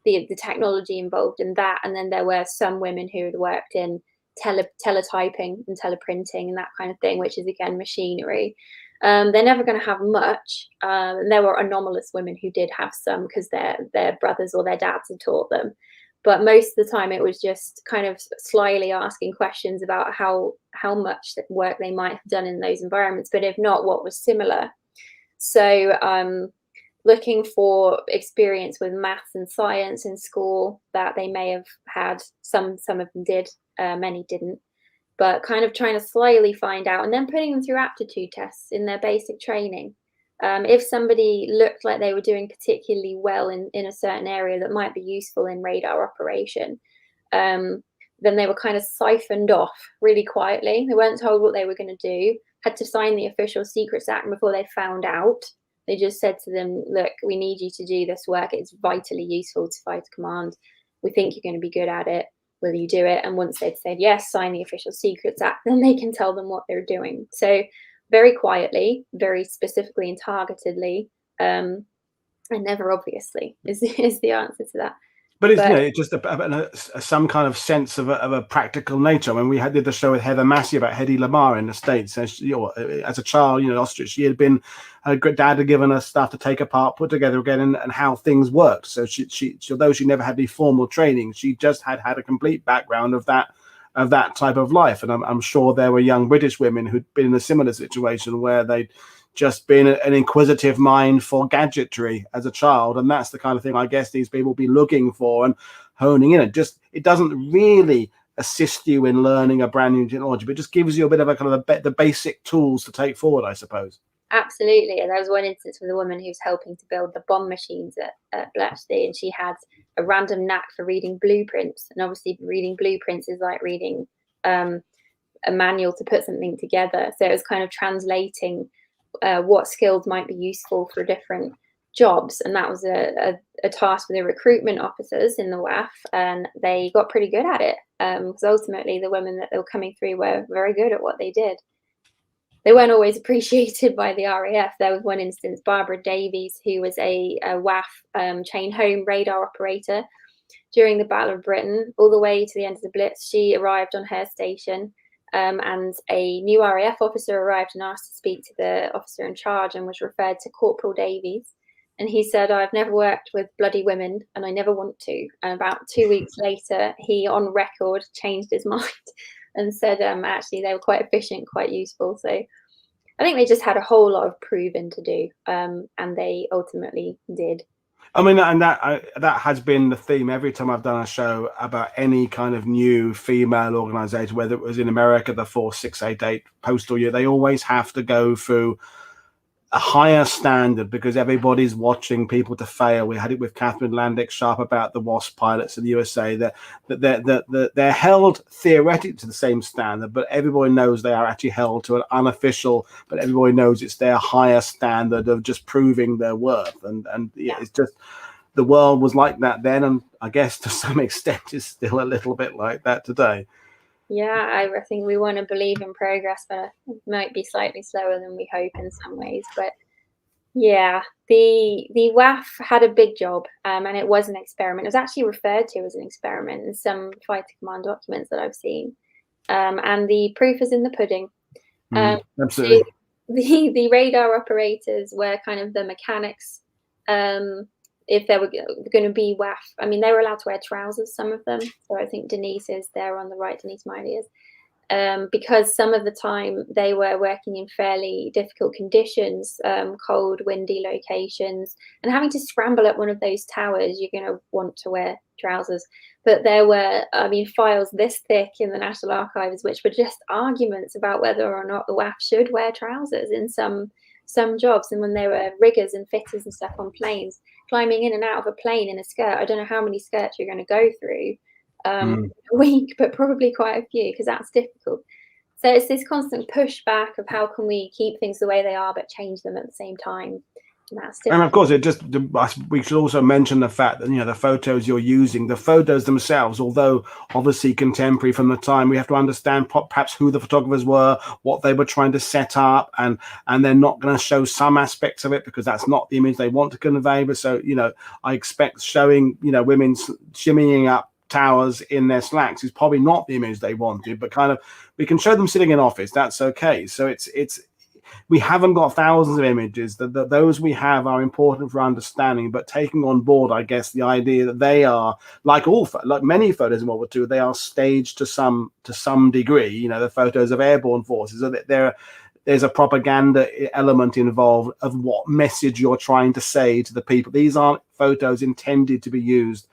The technology involved in that. And then there were some women who had worked in teletyping and teleprinting and that kind of thing, which is again machinery. They're never going to have much. And there were anomalous women who did have some because their brothers or their dads had taught them. But most of the time it was just kind of slyly asking questions about how much work they might have done in those environments, but if not, what was similar. So looking for experience with maths and science in school that they may have had. Some of them did, many didn't. But kind of trying to slyly find out and then putting them through aptitude tests in their basic training. If somebody looked like they were doing particularly well in a certain area that might be useful in radar operation, then they were kind of siphoned off really quietly. They weren't told what they were going to do, had to sign the Official Secrets Act before they found out. They just said to them, look, we need you to do this work. It's vitally useful to Fighter Command. We think you're going to be good at it. Will you do it? And once they'd said yes, sign the Official Secrets Act, then they can tell them what they're doing. So very quietly, very specifically and targetedly, and never obviously is the answer to that. But it's just some kind of sense of a practical nature. When we did the show with Heather Massey about Hedy Lamarr in the States, as a child, Ostrich, she had been, her dad had given her stuff to take apart, put together again, and how things worked. So she although she never had any formal training, she just had a complete background of that type of life. And I'm sure there were young British women who'd been in a similar situation where they'd just been an inquisitive mind for gadgetry as a child, and that's the kind of thing I guess these people will be looking for and honing in. It doesn't really assist you in learning a brand new technology, but it just gives you a bit of the basic tools to take forward, I suppose. Absolutely. And there was one instance with a woman who was helping to build the bomb machines at Bletchley, and she had a random knack for reading blueprints. And obviously reading blueprints is like reading a manual to put something together. So it was kind of translating what skills might be useful for different jobs, and that was a task for the recruitment officers in the WAAF, and they got pretty good at it, because ultimately the women that they were coming through were very good at what they did. They weren't always appreciated by the RAF. There was one instance, Barbara Davies, who was a WAAF chain home radar operator during the Battle of Britain, all the way to the end of the Blitz. She arrived on her station and a new RAF officer arrived and asked to speak to the officer in charge and was referred to Corporal Davies. And he said, I've never worked with bloody women and I never want to. And about 2 weeks later, he on record changed his mind and said, actually, they were quite efficient, quite useful. So I think they just had a whole lot of proving to do, and they ultimately did. I mean, and that has been the theme every time I've done a show about any kind of new female organization, whether it was in America, the 4688 postal year, they always have to go through a higher standard because everybody's watching people to fail. We had it with Catherine Landick Sharp about the WASP pilots in the USA, that they're held theoretically to the same standard, but everybody knows they are actually held to an unofficial, but everybody knows it's their higher standard of just proving their worth. And yeah, it's just, the world was like that then, and I guess to some extent is still a little bit like that today. Yeah, I think we want to believe in progress, but it might be slightly slower than we hope in some ways. But yeah, the WAAF had a big job, and it was an experiment. It was actually referred to as an experiment in some fighter command documents that I've seen, and the proof is in the pudding. Absolutely. So the radar operators were kind of the mechanics. If they were going to be WAAF, I mean, they were allowed to wear trousers, some of them. So I think Denise is there on the right, Denise Miley is. Because some of the time they were working in fairly difficult conditions, cold, windy locations, and having to scramble up one of those towers, you're going to want to wear trousers. But there were, I mean, files this thick in the National Archives, which were just arguments about whether or not the WAAF should wear trousers in some jobs. And when they were riggers and fitters and stuff on planes, climbing in and out of a plane in a skirt, I don't know how many skirts you're going to go through a week, but probably quite a few, because that's difficult. So it's this constant pushback of how can we keep things the way they are but change them at the same time. And that's difficult. And of course, we should also mention the fact that, the photos you're using, the photos themselves, although obviously contemporary from the time, we have to understand perhaps who the photographers were, what they were trying to set up, and they're not going to show some aspects of it because that's not the image they want to convey. But so, I expect showing, women shimmying up towers in their slacks is probably not the image they wanted, but kind of, we can show them sitting in office, that's okay. So it's we haven't got thousands of images. Those we have are important for understanding, but taking on board, I guess, the idea that they are, like many photos in World War II, they are staged to some degree. The photos of airborne forces, so that there's a propaganda element involved of what message you're trying to say to the people. These aren't photos intended to be used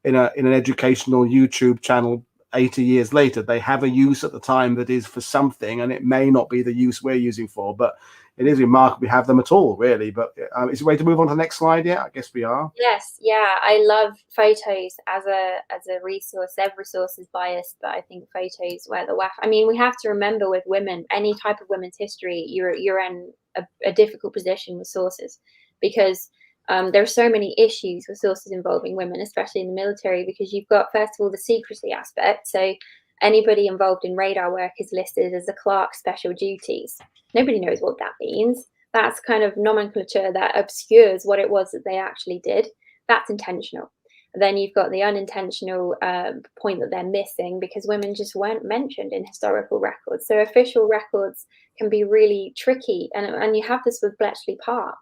in an educational YouTube channel 80 years later. They have a use at the time that is for something, and it may not be the use we're using for, but it is remarkable we have them at all, really. But is it ready to move on to the next slide yet? I guess we are. Yes, yeah, I love photos as a resource. Every source is biased, but I think photos where the WAAF, I mean, we have to remember with women, any type of women's history, you're in a difficult position with sources, because there are so many issues with sources involving women, especially in the military, because you've got, first of all, the secrecy aspect. So anybody involved in radar work is listed as a clerk special duties. Nobody knows what that means. That's kind of nomenclature that obscures what it was that they actually did. That's intentional. Then you've got the unintentional point that they're missing, because women just weren't mentioned in historical records. So official records can be really tricky. And you have this with Bletchley Park.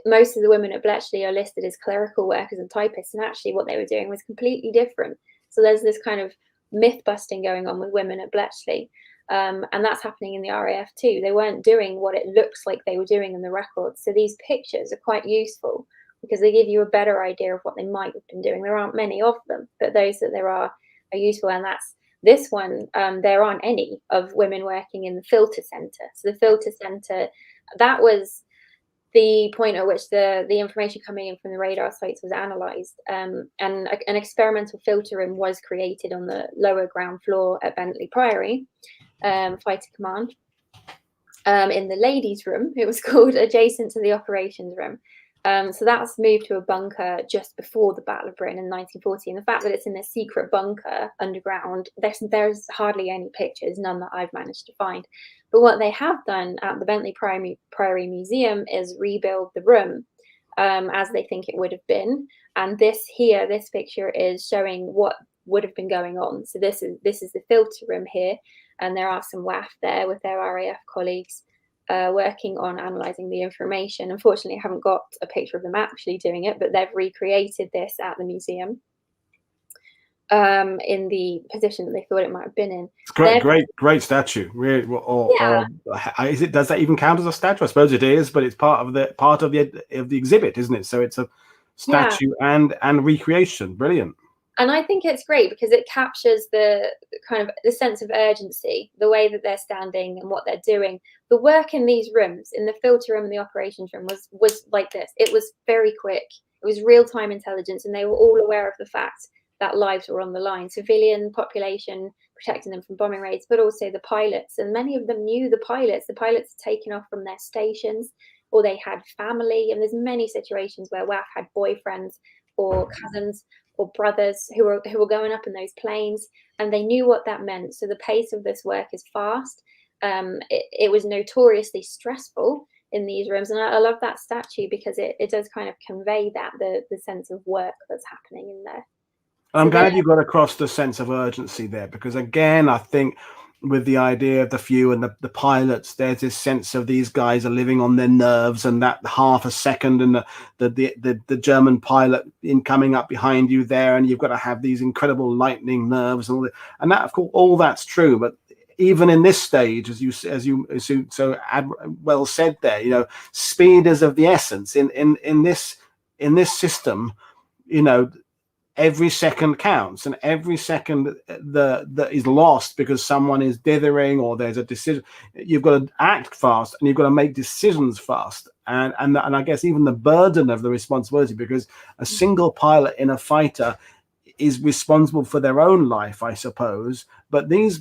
Most of the women at Bletchley are listed as clerical workers and typists, and actually what they were doing was completely different. So there's this kind of myth busting going on with women at Bletchley, and that's happening in the RAF too. They weren't doing what it looks like they were doing in the records. So these pictures are quite useful because they give you a better idea of what they might have been doing. There aren't many of them, but those that there are useful, and that's this one. There aren't any of women working in the filter center. So the filter center, that was the point at which the information coming in from the radar sites was analysed, and an experimental filter room was created on the lower ground floor at Bentley Priory Fighter Command. In the ladies' room, it was called, adjacent to the operations room. So that's moved to a bunker just before the Battle of Britain in 1940. And the fact that it's in a secret bunker underground, there's hardly any pictures, none that I've managed to find. But what they have done at the Bentley Priory Museum is rebuild the room as they think it would have been. And this picture is showing what would have been going on. So this is the filter room here. and there are some WAAF there with their RAF colleagues working on analysing the information. Unfortunately, I haven't got a picture of them actually doing it, but they've recreated this at the museum in the position that they thought it might have been in. It's great statue. Really, is it? Does that even count as a statue? I suppose it is, but it's part of the exhibit, isn't it? So it's a statue and recreation. Brilliant. And I think it's great because it captures the kind of the sense of urgency, the way that they're standing and what they're doing. The work in these rooms, in the filter room and the operations room, was like this. It was very quick. It was real-time intelligence, and they were all aware of the fact that lives were on the line. Civilian population, protecting them from bombing raids, but also the pilots. And many of them knew the pilots. The pilots had taken off from their stations, or they had family. And there's many situations where WAAF had boyfriends or cousins or brothers who were going up in those planes, and they knew what that meant. So the pace of this work is fast. It was notoriously stressful in these rooms, and I love that statue because it does kind of convey that the sense of work that's happening in there. I'm glad you got across the sense of urgency there, because again, I think with the idea of the few and the pilots, there's this sense of these guys are living on their nerves, and that half a second and the German pilot in coming up behind you there, and you've got to have these incredible lightning nerves and all that. And that, of course, all that's true, but even in this stage, as you so well said there, you know, speed is of the essence in this system. You know, every second counts, and every second that is lost because someone is dithering or there's a decision. You've got to act fast, and you've got to make decisions fast, and I guess even the burden of the responsibility, because a single pilot in a fighter is responsible for their own life, I suppose, but these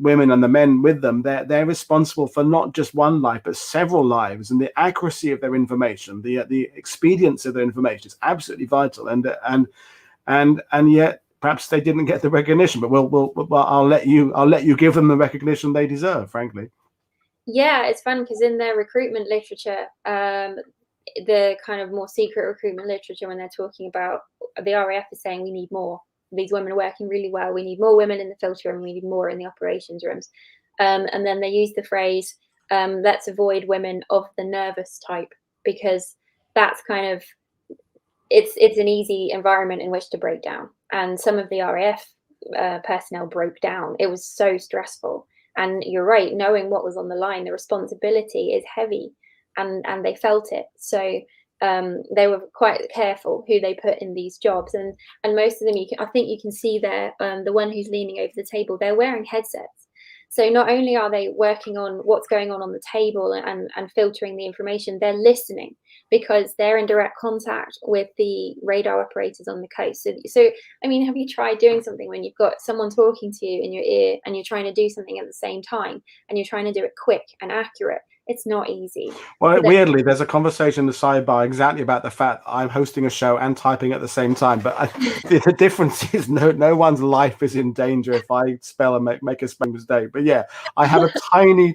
women and the men with them, they're responsible for not just one life but several lives, and the accuracy of their information, the expedience of their information is absolutely vital, and yet perhaps they didn't get the recognition. But I'll let you give them the recognition they deserve, frankly. Yeah, it's fun because in their recruitment literature, the kind of more secret recruitment literature, when they're talking about, the RAF is saying we need more. These women are working really well. We need more women in the filter room. We need more in the operations rooms. And then they use the phrase, let's avoid women of the nervous type, because that's kind of, it's an easy environment in which to break down. And some of the RAF personnel broke down. It was so stressful. And you're right, knowing what was on the line, the responsibility is heavy, and they felt it. So they were quite careful who they put in these jobs. And most of them, I think you can see there, the one who's leaning over the table, they're wearing headsets. So not only are they working on what's going on the table and filtering the information, they're listening, because they're in direct contact with the radar operators on the coast. So I mean, have you tried doing something when you've got someone talking to you in your ear and you're trying to do something at the same time, and you're trying to do it quick and accurate? It's not easy. Well, weirdly, there's a conversation in the sidebar exactly about the fact I'm hosting a show and typing at the same time. But the difference is no one's life is in danger if I spell and make a spelling mistake. But yeah, I have a tiny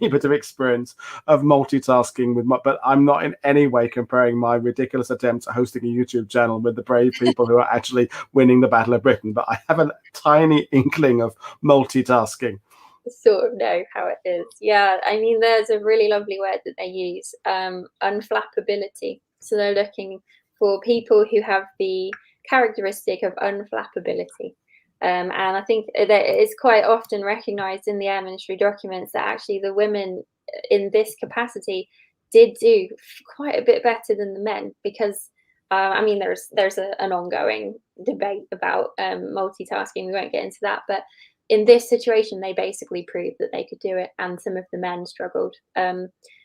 bit of experience of multitasking but I'm not in any way comparing my ridiculous attempts at hosting a YouTube channel with the brave people who are actually winning the Battle of Britain. But I have a tiny inkling of multitasking. Sort of know how it is. Yeah, I mean, there's a really lovely word that they use, unflappability. So they're looking for people who have the characteristic of unflappability. And I think that it's quite often recognized in the Air Ministry documents that actually the women in this capacity did do quite a bit better than the men, because I mean, there's an ongoing debate about multitasking. We won't get into that, but in this situation, they basically proved that they could do it, and some of the men struggled,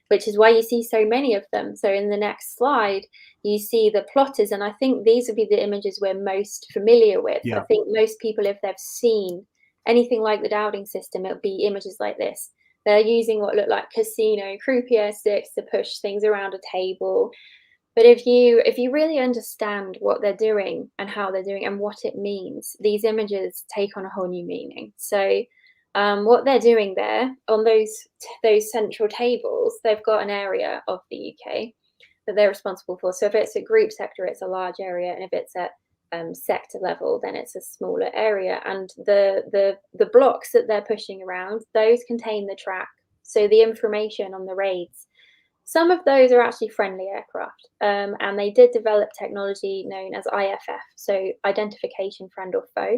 which is why you see so many of them. So in the next slide, you see the plotters, and I think these would be the images we're most familiar with. Yeah. I think most people, if they've seen anything like the Dowding system, it'll be images like this. They're using what look like casino croupier sticks to push things around a table. But if you really understand what they're doing and how they're doing and what it means, these images take on a whole new meaning. So what they're doing there on those central tables, they've got an area of the UK that they're responsible for. So if it's a group sector, it's a large area, and if it's at sector level, then it's a smaller area. And the blocks that they're pushing around, those contain the track. So the information on the raids, some of those are actually friendly aircraft, and they did develop technology known as IFF, so identification friend or foe,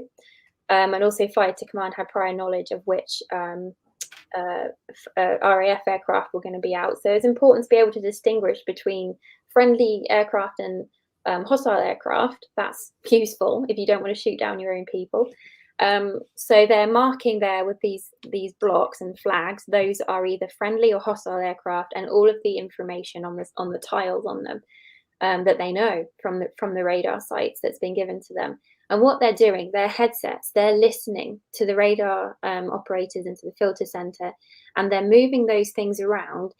and also Fighter Command had prior knowledge of which RAF aircraft were going to be out. So it's important to be able to distinguish between friendly aircraft and hostile aircraft. That's useful if you don't want to shoot down your own people. So they're marking there with these blocks and flags. Those are either friendly or hostile aircraft, and all of the information on the tiles on them that they know from the radar sites that's been given to them. And what they're doing, their headsets, they're listening to the radar operators into the filter center, and they're moving those things around,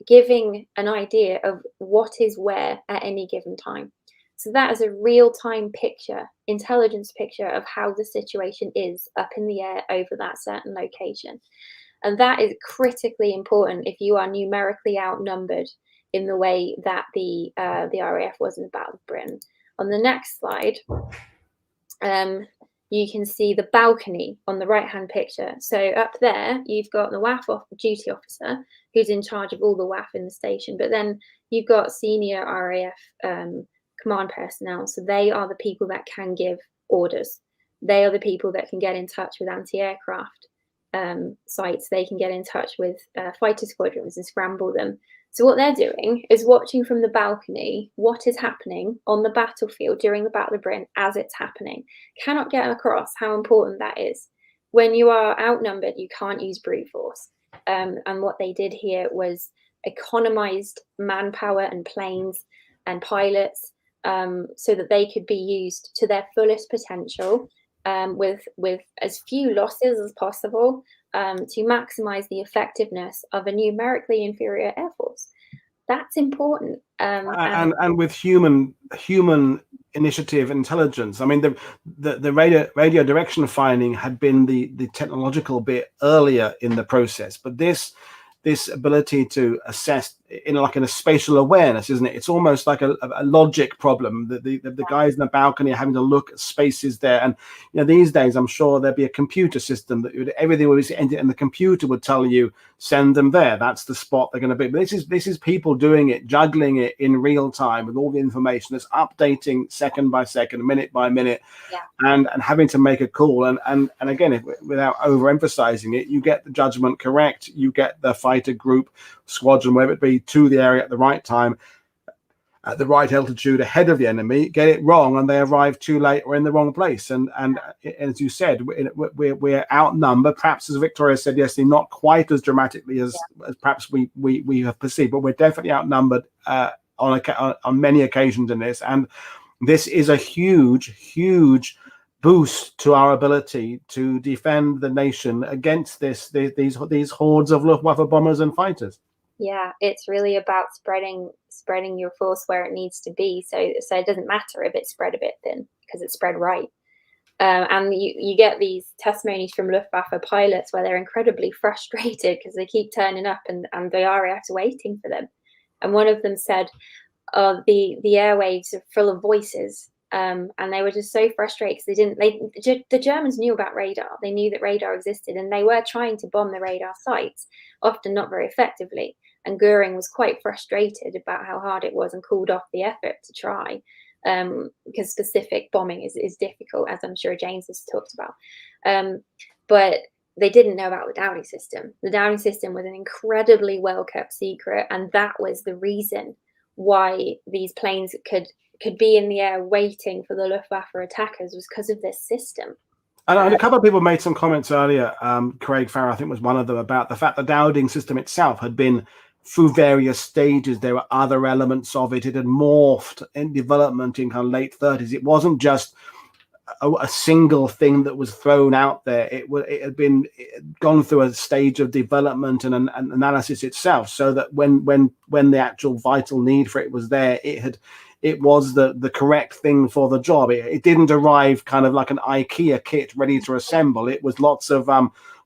giving an idea of what is where at any given time. So that is a real-time picture, intelligence picture of how the situation is up in the air over that certain location. And that is critically important if you are numerically outnumbered in the way that the RAF was in the Battle of Britain. On the next slide, you can see the balcony on the right-hand picture. So up there, you've got the WAAF duty officer who's in charge of all the WAAF in the station, but then you've got senior RAF command personnel. So they are the people that can give orders. They are the people that can get in touch with anti-aircraft sites. They can get in touch with fighter squadrons and scramble them. So what they're doing is watching from the balcony what is happening on the battlefield during the Battle of Britain as it's happening. Cannot get across how important that is. When you are outnumbered, you can't use brute force. And what they did here was economized manpower and planes and pilots so that they could be used to their fullest potential with as few losses as possible to maximize the effectiveness of a numerically inferior air force. That's important. And with human initiative intelligence. I mean, the radio direction finding had been the technological bit earlier in the process, but this ability to assess in a spatial awareness, isn't it? It's almost like a logic problem. The guys in the balcony are having to look at spaces there, and these days I'm sure there'd be a computer system that everything would be entered, and the computer would tell you send them there. That's the spot they're going to be. But this is people doing it, juggling it in real time with all the information that's updating second by second, minute by minute, and having to make a call. And again, without overemphasizing it, you get the judgment correct. You get the fighter group, squadron, wherever it be, to the area at the right time, at the right altitude, ahead of the enemy. Get it wrong, and they arrive too late or in the wrong place. And as you said, we're outnumbered. Perhaps, as Victoria said yesterday, not quite as dramatically as perhaps we have perceived, but we're definitely outnumbered on many occasions in this. And this is a huge boost to our ability to defend the nation against these hordes of Luftwaffe bombers and fighters. Yeah, it's really about spreading your force where it needs to be. So it doesn't matter if it's spread a bit thin, because it's spread right. And you get these testimonies from Luftwaffe pilots where they're incredibly frustrated because they keep turning up and the RAF's waiting for them. And one of them said, the airwaves are full of voices. And they were just so frustrated because the Germans knew about radar. They knew that radar existed, and they were trying to bomb the radar sites, often not very effectively. And Goering was quite frustrated about how hard it was and called off the effort to try, because specific bombing is difficult, as I'm sure James has talked about. But they didn't know about the Dowding system. The Dowding system was an incredibly well-kept secret, and that was the reason why these planes could be in the air waiting for the Luftwaffe attackers, was because of this system. And a couple of people made some comments earlier. Craig Farrar, I think, was one of them, about the fact the Dowding system itself had been through various stages. There were other elements of it. It had morphed in development in kind of late 30s. It wasn't just a single thing that was thrown out there. It had been gone through a stage of development and an analysis itself, so that when the actual vital need for it was there, it was the correct thing for the job. It didn't arrive kind of like an IKEA kit ready to assemble. It was lots of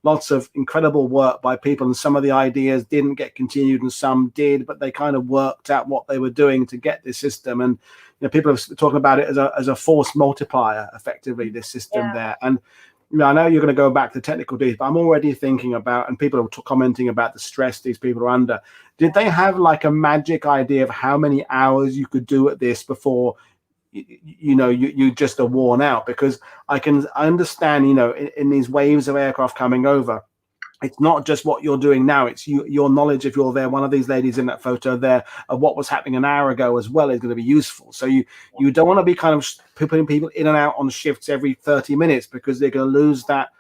lots of incredible work by people, and some of the ideas didn't get continued and some did, but they kind of worked out what they were doing to get this system. And people are talking about it as a force multiplier, effectively, this system there. And I know you're going to go back to technical details, but I'm already thinking about, and people are commenting about the stress these people are under. Did they have like a magic idea of how many hours you could do at this before you just are worn out? Because I understand, in these waves of aircraft coming over, it's not just what you're doing now, it's your knowledge, if you're there, one of these ladies in that photo there, of what was happening an hour ago as well, is going to be useful. So you don't want to be kind of putting people in and out on shifts every 30 minutes, because they're going to lose that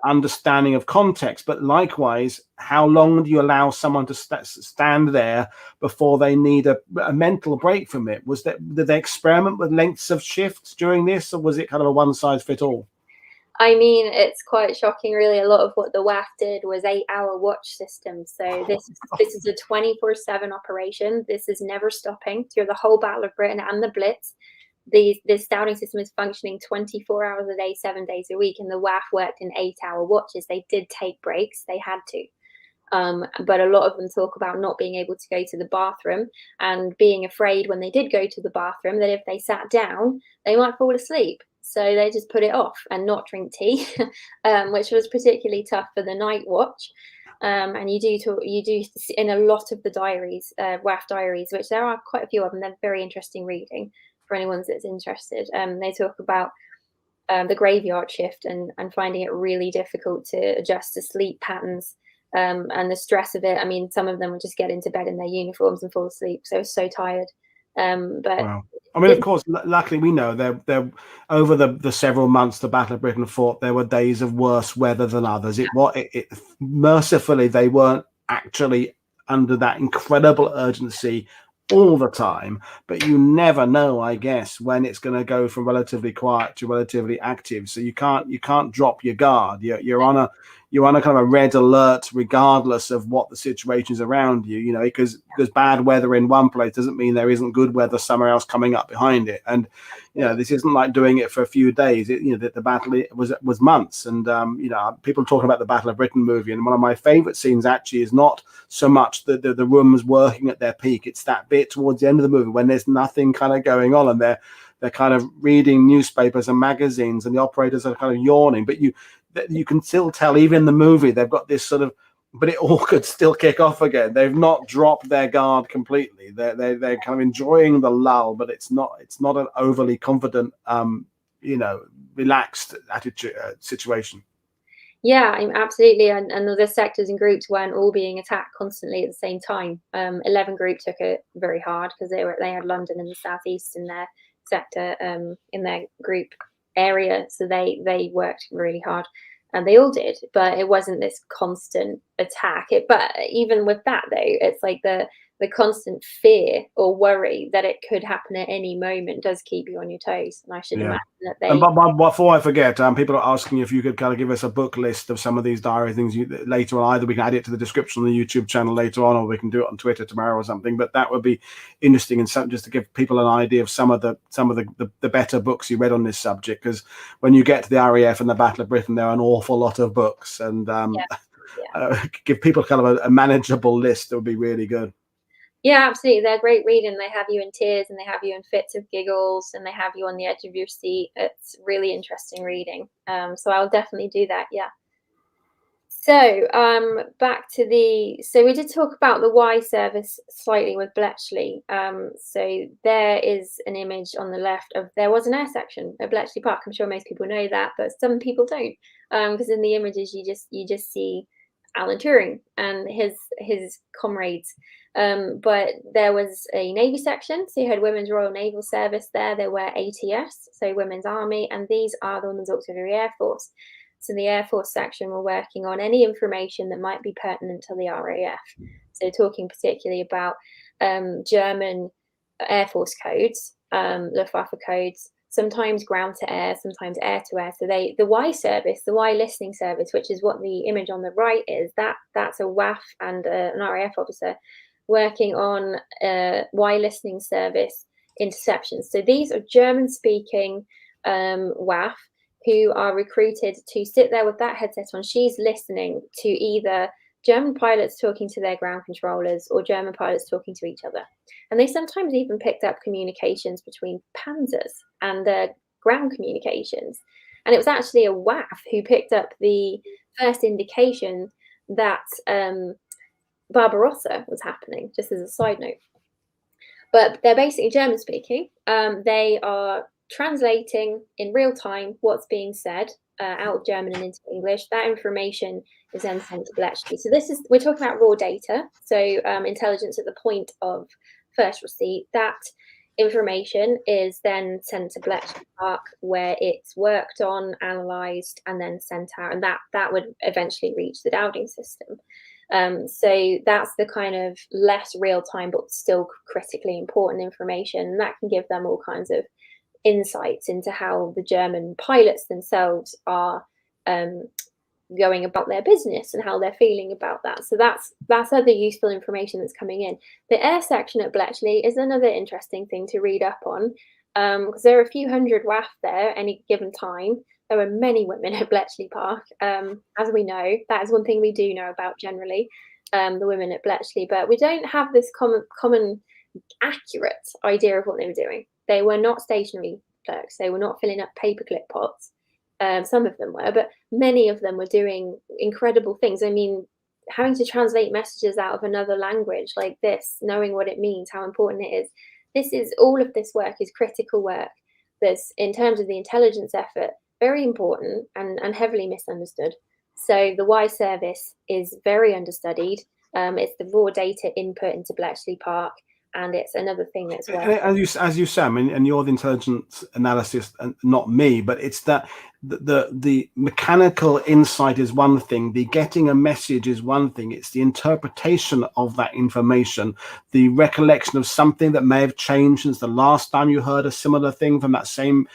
understanding of context. But likewise, how long do you allow someone to stand there before they need a mental break from it? Did they experiment with lengths of shifts during this, or was it kind of a one size fit all? I mean, it's quite shocking, really. A lot of what the WAAF did was 8-hour watch systems. So this is a 24/7 operation. This is never stopping through the whole Battle of Britain and the Blitz. This Dowding system is functioning 24 hours a day, 7 days a week, and the WAAF worked in 8-hour watches. They did take breaks; they had to. But a lot of them talk about not being able to go to the bathroom and being afraid when they did go to the bathroom that if they sat down, they might fall asleep. So they just put it off and not drink tea, which was particularly tough for the night watch. And you do in a lot of the diaries, WAAF diaries, which there are quite a few of them. They're very interesting reading for anyone that's interested. They talk about the graveyard shift and finding it really difficult to adjust to sleep patterns and the stress of it. I mean, some of them would just get into bed in their uniforms and fall asleep. So tired. But wow. I mean, of course, luckily we know there over the several months the Battle of Britain fought, there were days of worse weather than others. Mercifully, they weren't actually under that incredible urgency all the time, but you never know, I guess, when it's going to go from relatively quiet to relatively active. So you can't drop your guard. You're on a kind of a red alert regardless of what the situation is around you, because bad weather in one place doesn't mean there isn't good weather somewhere else coming up behind it. And this isn't like doing it for a few days. The battle was months. And people talking about the Battle of Britain movie, and one of my favorite scenes actually is not so much the rooms working at their peak. It's that bit towards the end of the movie when there's nothing kind of going on, and they're kind of reading newspapers and magazines, and the operators are kind of yawning, but you can still tell, even in the movie, they've got this sort of, but it all could still kick off again. They've not dropped their guard completely. They're kind of enjoying the lull, but it's not an overly confident, relaxed attitude situation. Yeah, absolutely. And the sectors and groups weren't all being attacked constantly at the same time. 11 Group took it very hard because they had London and the southeast in their sector, in their group area, so they worked really hard, and they all did. But it wasn't this constant attack. But even with that, though, it's like the constant fear or worry that it could happen at any moment does keep you on your toes. And I should imagine that they. And before I forget, people are asking if you could kind of give us a book list of some of these diary things later on. Either we can add it to the description on the YouTube channel later on, or we can do it on Twitter tomorrow or something. But that would be interesting, and just to give people an idea of some of the better books you read on this subject. Because when you get to the RAF and the Battle of Britain, there are an awful lot of books, and give people kind of a manageable list. That would be really good. Yeah, absolutely. They're great reading. They have you in tears, and they have you in fits of giggles, and they have you on the edge of your seat. It's really interesting reading. So I'll definitely do that. Yeah. So back to so we did talk about the Y service slightly with Bletchley. So there is an image on the left of, there was an air section at Bletchley Park. I'm sure most people know that, but some people don't, because in the images you just see Alan Turing and his comrades. But there was a Navy section, so you had Women's Royal Naval Service there. There were ATS, so Women's Army, and these are the Women's Auxiliary Air Force. So the Air Force section were working on any information that might be pertinent to the RAF. So talking particularly about German Air Force codes, Luftwaffe codes, sometimes ground to air, sometimes air to air. So the Y service, the Y listening service, which is what the image on the right is, that's a WAAF and an RAF officer working on Y listening service interceptions. So these are German speaking WAAF who are recruited to sit there with that headset on. She's listening to either German pilots talking to their ground controllers or German pilots talking to each other. And they sometimes even picked up communications between panzers and the ground communications. And it was actually a WAAF who picked up the first indication that Barbarossa was happening, just as a side note. But they're basically German speaking. They are translating in real time what's being said out of German and into English. That information is then sent to Bletchley. So we're talking about raw data. So intelligence at the point of first receipt. That information is then sent to Bletchley Park, where it's worked on, analysed, and then sent out. And that would eventually reach the Dowding system. So that's the kind of less real time, but still critically important information. And that can give them all kinds of insights into how the German pilots themselves are going about their business and how they're feeling about that. So that's other useful information that's coming in. The air section at Bletchley is another interesting thing to read up on, because there are a few hundred WAAF there any given time. There are many women at Bletchley Park, as we know. That is one thing we do know about generally, the women at Bletchley, but we don't have this common accurate idea of what they were doing. They were not stationary clerks. They were not filling up paperclip pots. Some of them were, but many of them were doing incredible things. I mean, having to translate messages out of another language like this, knowing what it means, how important it is. All of this work is critical work. That's, in terms of the intelligence effort, very important and heavily misunderstood. So the Y service is very understudied. It's the raw data input into Bletchley Park, and it's another thing that's as you Sam, and you're the intelligence analysis, and not me, but it's that the mechanical insight is one thing, the getting a message is one thing, it's the interpretation of that information, the recollection of something that may have changed since the last time you heard a similar thing from that same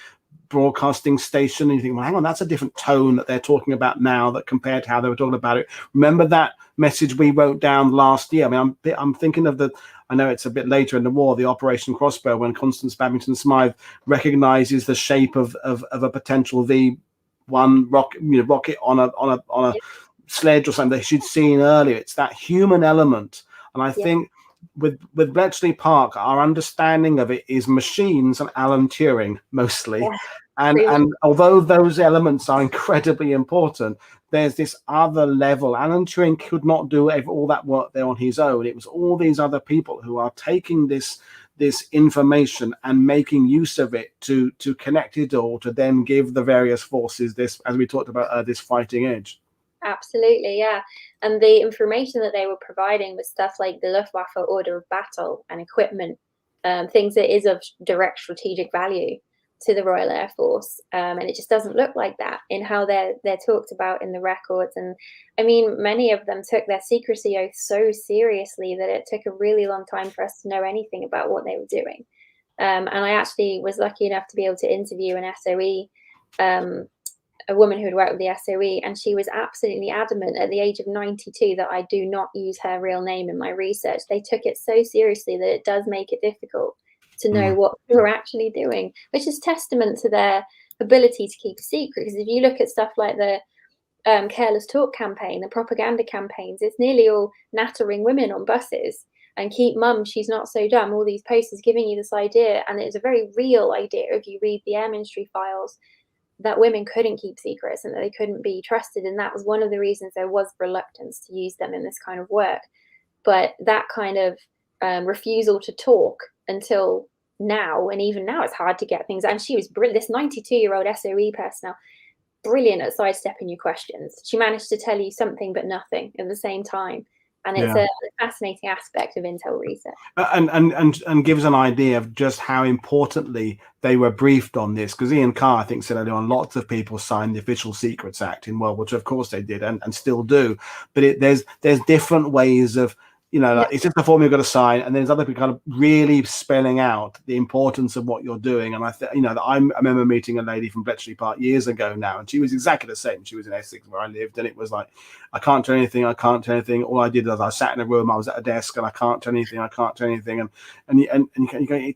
broadcasting station, and you think, well, hang on, that's a different tone that they're talking about now that compared to how they were talking about it. Remember that message we wrote down last year? I mean, I'm thinking of I know it's a bit later in the war, the Operation Crossbow, when Constance Babington Smythe recognizes the shape of a potential V1 rocket on a sledge or something that she'd seen earlier. It's that human element, and I think with Bletchley Park, our understanding of it is machines and Alan Turing mostly. Yeah. And although those elements are incredibly important, there's this other level. Alan Turing could not do all that work there on his own. It was all these other people who are taking this information and making use of it to connect it all, to then give the various forces this, as we talked about, this fighting edge. Absolutely, yeah. And the information that they were providing was stuff like the Luftwaffe order of battle and equipment, things that is of direct strategic value to the Royal Air Force. And it just doesn't look like that in how they're talked about in the records. And I mean, many of them took their secrecy oath so seriously that it took a really long time for us to know anything about what they were doing. And I actually was lucky enough to be able to interview an SOE, a woman who had worked with the SOE, and she was absolutely adamant at the age of 92 that I do not use her real name in my research. They took it so seriously that it does make it difficult to know what we were actually doing, which is testament to their ability to keep a secret. Because if you look at stuff like the Careless Talk campaign, the propaganda campaigns, it's nearly all nattering women on buses and keep mum, she's not so dumb. All these posters giving you this idea, and it's a very real idea if you read the Air Ministry files, that women couldn't keep secrets and that they couldn't be trusted. And that was one of the reasons there was reluctance to use them in this kind of work. But that kind of refusal to talk until now, and even now it's hard to get things. And she was brilliant, this 92-year-old SOE personnel, brilliant at sidestepping your questions. She managed to tell you something but nothing at the same time. And it's a fascinating aspect of intel research. And gives an idea of just how importantly they were briefed on this. Because Ian Carr, I think, said earlier on, lots of people signed the Official Secrets Act in World War II. Of course they did, and still do. But there's different ways of, like, it's just a form you've got to sign, and there's other people kind of really spelling out the importance of what you're doing. And I remember meeting a lady from Bletchley Park years ago now, and she was exactly the same. She was in Essex where I lived, and it was like, I can't do anything. All I did was I sat in a room, I was at a desk, and I can't do anything. And you go,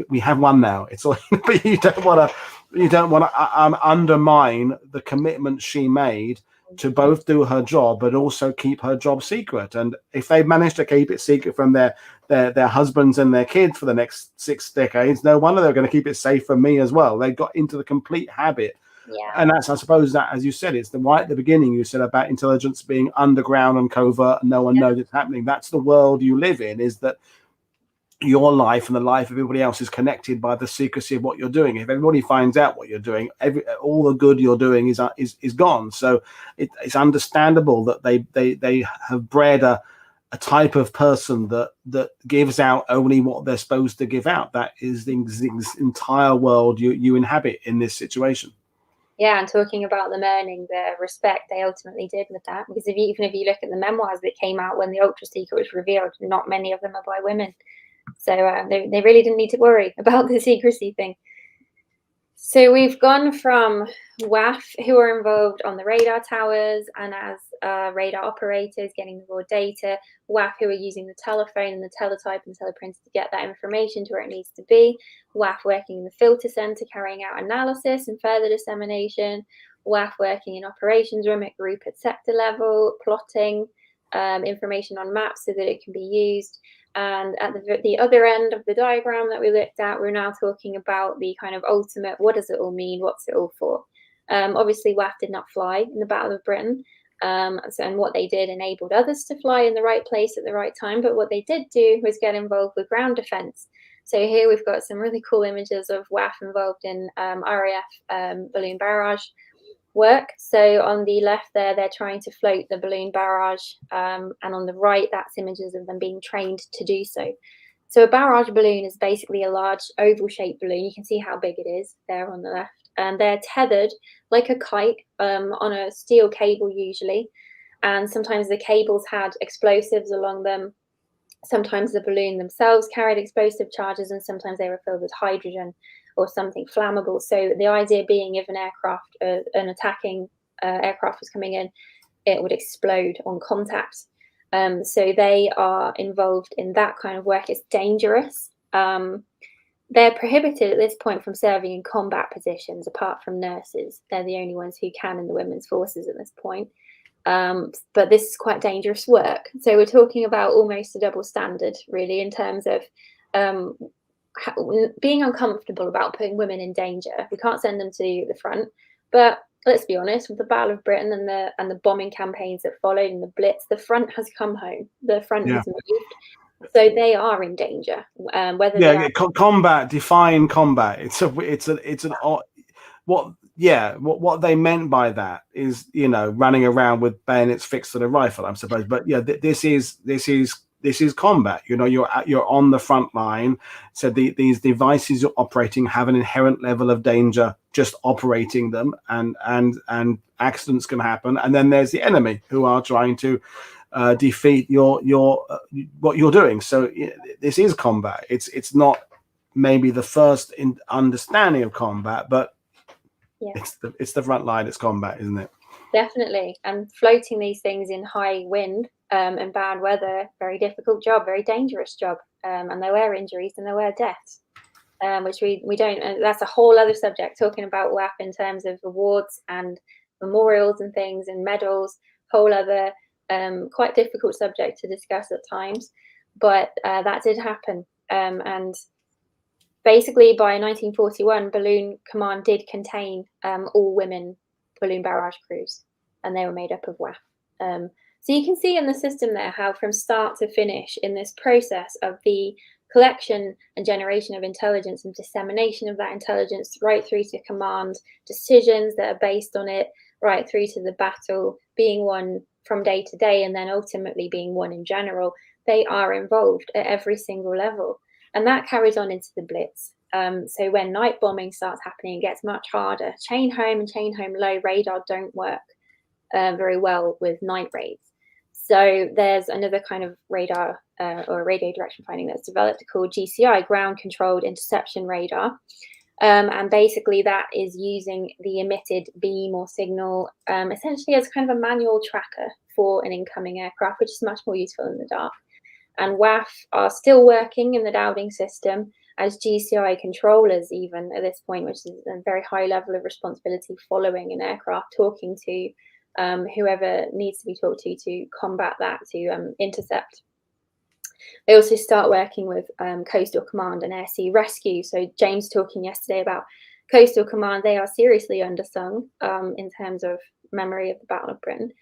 we have one now. It's all, but you don't want to You don't want to undermine the commitment she made to both do her job, but also keep her job secret. And if they manage to keep it secret from their husbands and their kids for the next 6 decades, no wonder they're going to keep it safe from me as well. They got into the complete habit. Yeah. And that's, I suppose, that, as you said, it's right at the beginning, you said about intelligence being underground and covert and no one knows it's happening. That's the world you live in, is that your life and the life of everybody else is connected by the secrecy of what you're doing. If everybody finds out what you're doing, all the good you're doing is gone. So it's understandable that they have bred a type of person that gives out only what they're supposed to give out. That is the entire world you inhabit in this situation. Yeah, and talking about them earning the respect they ultimately did with that, because even if you look at the memoirs that came out when the Ultra Secret was revealed, not many of them are by women. So they really didn't need to worry about the secrecy thing. So we've gone from WAAF, who are involved on the radar towers and as radar operators getting the raw data, WAAF, who are using the telephone and the teletype and teleprinter to get that information to where it needs to be, WAAF working in the filter center carrying out analysis and further dissemination, WAAF working in operations room at group at sector level, plotting information on maps so that it can be used. And at the other end of the diagram that we looked at, we're now talking about the kind of ultimate, what does it all mean? What's it all for? Obviously, WAAF did not fly in the Battle of Britain. And what they did enabled others to fly in the right place at the right time. But what they did do was get involved with ground defense. So here we've got some really cool images of WAAF involved in RAF balloon barrage work. So on the left there, they're trying to float the balloon barrage, and on the right, that's images of them being trained to do so. So a barrage balloon is basically a large oval-shaped balloon. You can see how big it is there on the left. And they're tethered like a kite on a steel cable usually. And sometimes the cables had explosives along them. Sometimes the balloon themselves carried explosive charges, and sometimes they were filled with hydrogen or something flammable. So the idea being, if an aircraft, an attacking aircraft was coming in, it would explode on contact. So they are involved in that kind of work. It's dangerous. They're prohibited at this point from serving in combat positions, apart from nurses. They're the only ones who can in the women's forces at this point. But this is quite dangerous work. So we're talking about almost a double standard, really, in terms of being uncomfortable about putting women in danger. We can't send them to the front. But let's be honest, with the Battle of Britain and the bombing campaigns that followed and the Blitz, the front has come home. The front has moved. So they are in danger. Whether they are combat, define combat. What they meant by that is, running around with bayonets fixed to the rifle, I suppose. But yeah, this is combat. You're on the front line. So these devices you're operating have an inherent level of danger just operating them, and accidents can happen. And then there's the enemy who are trying to defeat your what you're doing. So this is combat. It's not maybe the first understanding of combat, but it's the front line. It's combat, isn't it? Definitely. And floating these things in high wind and bad weather, very difficult job, very dangerous job. And there were injuries and there were deaths, which we don't. That's a whole other subject, talking about WAAF in terms of awards and memorials and things and medals. Whole other quite difficult subject to discuss at times, but that did happen. And basically, by 1941, Balloon Command did contain all women balloon barrage crews, and they were made up of WAAF. So you can see in the system there how from start to finish in this process of the collection and generation of intelligence and dissemination of that intelligence right through to command, decisions that are based on it, right through to the battle being won from day to day, and then ultimately being won in general, they are involved at every single level. And that carries on into the Blitz. So when night bombing starts happening, it gets much harder. Chain home and chain home low radar don't work very well with night raids. So there's another kind of radar or radio direction finding that's developed called GCI, ground controlled interception radar. And basically that is using the emitted beam or signal essentially as kind of a manual tracker for an incoming aircraft, which is much more useful in the dark. And WAAF are still working in the Dowding system, as GCI controllers, even at this point, which is a very high level of responsibility, following an aircraft, talking to whoever needs to be talked to combat that, to intercept. They also start working with Coastal Command and Air Sea Rescue. So James talking yesterday about Coastal Command, they are seriously undersung in terms of memory of the Battle of Britain.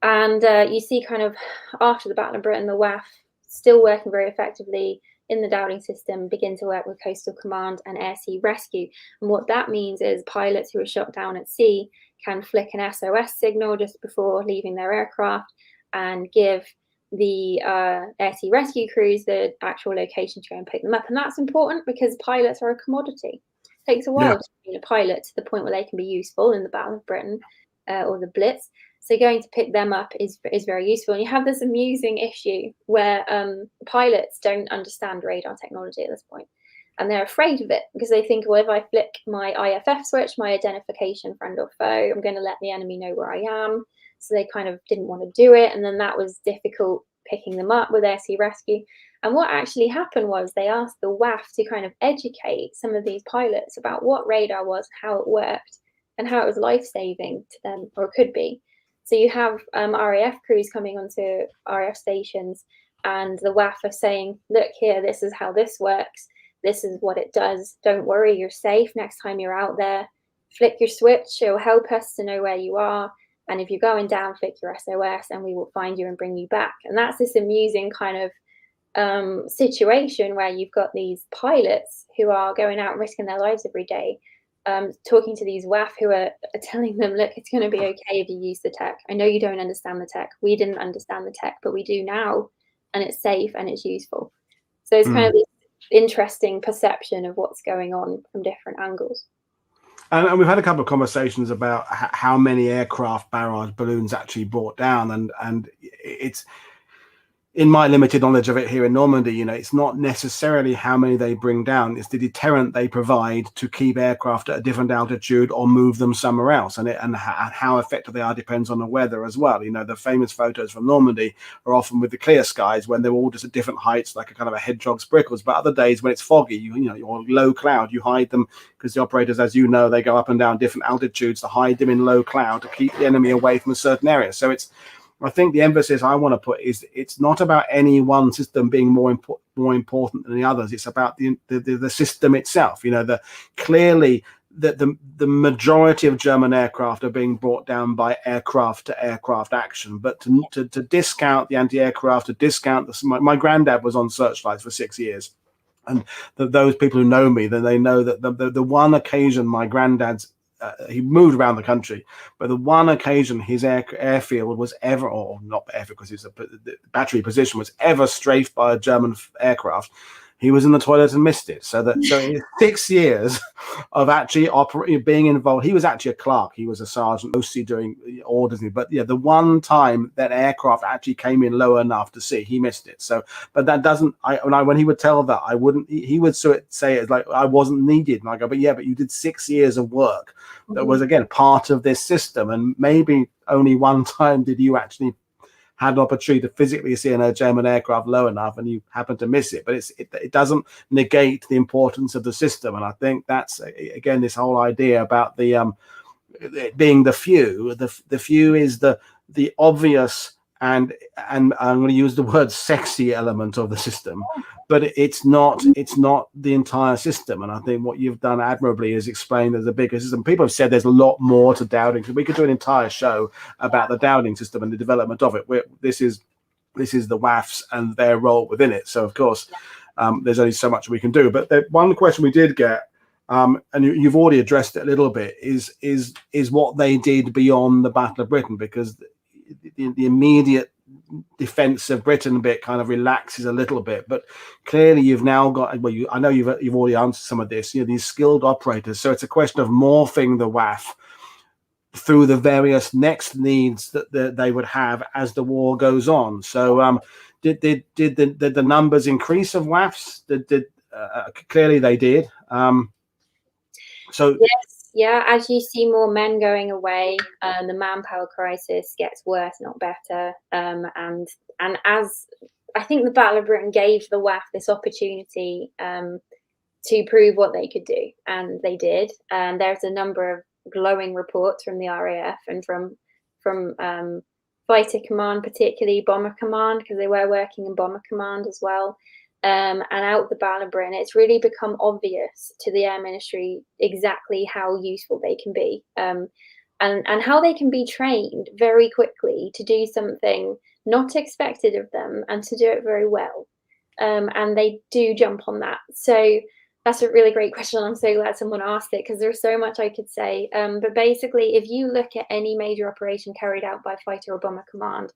And you see kind of after the Battle of Britain, the WAAF still working very effectively in the Dowding system, begin to work with Coastal Command and Air Sea Rescue. And what that means is pilots who are shot down at sea can flick an SOS signal just before leaving their aircraft and give the Air Sea Rescue crews the actual location to go and pick them up. And that's important because pilots are a commodity. It takes a while to be a pilot to the point where they can be useful in the Battle of Britain or the Blitz. So going to pick them up is very useful. And you have this amusing issue where pilots don't understand radar technology at this point, and they're afraid of it because they think, well, if I flick my IFF switch, my identification friend or foe, I'm going to let the enemy know where I am. So they kind of didn't want to do it. And then that was difficult picking them up with Air Sea Rescue. And what actually happened was they asked the WAAF to kind of educate some of these pilots about what radar was, how it worked, and how it was life-saving to them, or it could be. So you have RAF crews coming onto RAF stations, and the WAAF are saying, look here, this is how this works. This is what it does. Don't worry, you're safe. Next time you're out there, flick your switch. It'll help us to know where you are. And if you're going down, flick your SOS and we will find you and bring you back. And that's this amusing kind of situation where you've got these pilots who are going out and risking their lives every day, talking to these WAAF who are telling them, look, it's going to be okay if you use the tech. I know you don't understand the tech. We didn't understand the tech, but we do now. And it's safe and it's useful. So it's kind of this interesting perception of what's going on from different angles. And we've had a couple of conversations about how many aircraft Barrage balloons actually brought down, and it's, in my limited knowledge of it here in Normandy, you know, it's not necessarily how many they bring down, it's the deterrent they provide to keep aircraft at a different altitude or move them somewhere else. And how effective they are depends on the weather as well. You know, the famous photos from Normandy are often with the clear skies when they're all just at different heights, like a kind of a hedgehog's prickles. But other days when it's foggy, you know, or low cloud, you hide them because the operators, as you know, they go up and down different altitudes to hide them in low cloud to keep the enemy away from a certain area. So it's, I think the emphasis I want to put is it's not about any one system being more important than the others. It's about the system itself. You know, clearly the majority of German aircraft are being brought down by aircraft to aircraft action. But to discount the anti-aircraft, to discount my granddad was on searchlights for 6 years. And those people who know me, then they know that the one occasion my granddad's he moved around the country, but the one occasion his airfield was ever, or not airfield because it's the battery position was ever strafed by a German aircraft, he was in the toilet and missed it. So 6 years of actually being involved. He was actually a clerk. He was a sergeant, mostly doing orders. But yeah, the one time that aircraft actually came in low enough to see, he missed it. So, but that doesn't. When he would tell that, I wouldn't. He would say it's like I wasn't needed, and I go, but yeah, but you did 6 years of work that was again part of this system, and maybe only one time did you actually had an opportunity to physically see a German aircraft low enough and you happen to miss it. But it doesn't negate the importance of the system. And I think that's, again, this whole idea about the it being the few. The few is the obvious and I'm going to use the word sexy element of the system, but it's not the entire system. And I think what you've done admirably is explain there's a bigger system. People have said there's a lot more to Dowding. So we could do an entire show about the Dowding system and the development of it. This is the WAAFs and their role within it. So of course, there's only so much we can do. But one question we did get, and you've already addressed it a little bit, is what they did beyond the Battle of Britain, because the immediate defense of Britain bit kind of relaxes a little bit, but clearly you've now got, well, I know you've already answered some of this, you know, these skilled operators. So it's a question of morphing the WAAF through the various next needs that they would have as the war goes on. So did the numbers increase of WAAFs? Clearly they did. So yes. Yeah, as you see more men going away, the manpower crisis gets worse, not better. And as I think the Battle of Britain gave the WAAF this opportunity to prove what they could do, and they did. And there's a number of glowing reports from the RAF and from Fighter Command, particularly Bomber Command, because they were working in Bomber Command as well. And out the Battle of Britain, it's really become obvious to the Air Ministry exactly how useful they can be, and how they can be trained very quickly to do something not expected of them and to do it very well. And they do jump on that. So that's a really great question. I'm so glad someone asked it, because there's so much I could say. But basically, if you look at any major operation carried out by Fighter or Bomber Command,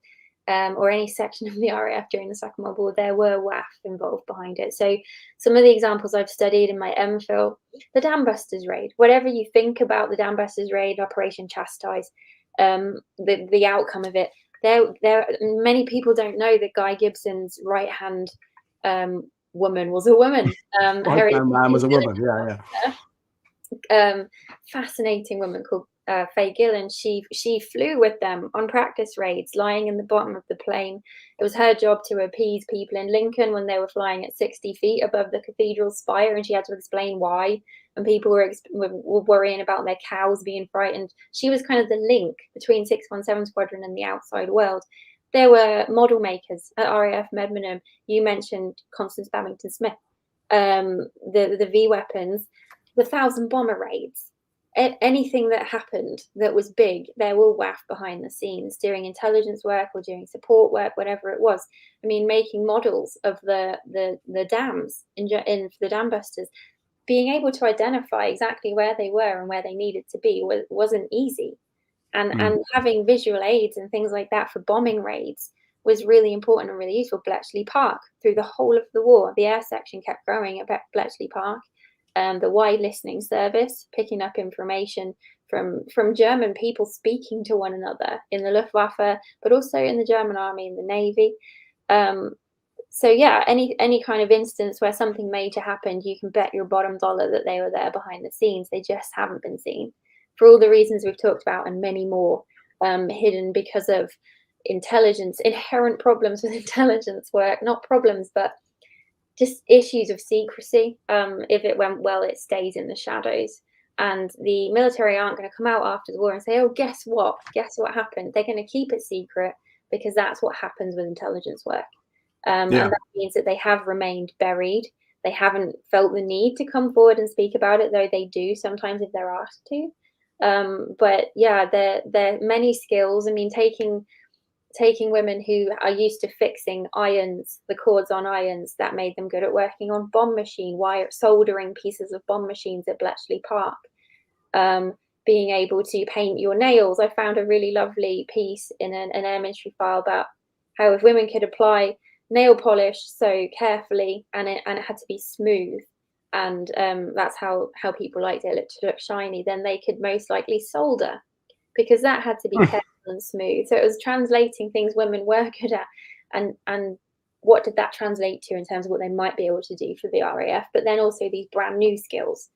or any section of the RAF during the Second World War, there were WAAF involved behind it. So some of the examples I've studied in my MPhil, the Dam Busters raid, whatever you think about the Dam Busters raid, Operation Chastise, the outcome of it, there many people don't know that Guy Gibson's right-hand woman was a woman. Right-hand man was a woman, yeah. Fascinating woman called Faye Gillen. She flew with them on practice raids, lying in the bottom of the plane. It was her job to appease people in Lincoln when they were flying at 60 feet above the cathedral spire, and she had to explain why. And people were worrying about their cows being frightened. She was kind of the link between 617 Squadron and the outside world. There were model makers at RAF Medmenham. You mentioned Constance Babington Smith, the V weapons, the 1,000 bomber raids. Anything that happened that was big, there were WAAF behind the scenes doing intelligence work or doing support work, whatever it was. I mean, making models of the dams in the dam busters, being able to identify exactly where they were and where they needed to be wasn't easy. And having visual aids and things like that for bombing raids was really important and really useful. Bletchley Park, through the whole of the war, the air section kept growing at Bletchley Park. The wide listening service, picking up information from German people speaking to one another in the Luftwaffe, but also in the German army and the navy. So yeah, any kind of instance where something major happened, you can bet your bottom dollar that they were there behind the scenes. They just haven't been seen for all the reasons we've talked about, and many more, hidden because of intelligence, inherent problems with intelligence work, not problems, but just issues of secrecy. If it went well, it stays in the shadows. And the military aren't going to come out after the war and say, oh, guess what? Guess what happened? They're going to keep it secret, because that's what happens with intelligence work. And that means that they have remained buried. They haven't felt the need to come forward and speak about it, though they do sometimes if they're asked to. But yeah, there are many skills. I mean, taking women who are used to fixing irons, the cords on irons, that made them good at working on bomb machine wire, soldering pieces of bomb machines at Bletchley Park, being able to paint your nails. I found a really lovely piece in an Air Ministry file about how if women could apply nail polish so carefully and it had to be smooth, and that's how people liked it to look shiny, then they could most likely solder, because that had to be careful and smooth. So it was translating things women were good at, and what did that translate to in terms of what they might be able to do for the RAF, but then also these brand new skills.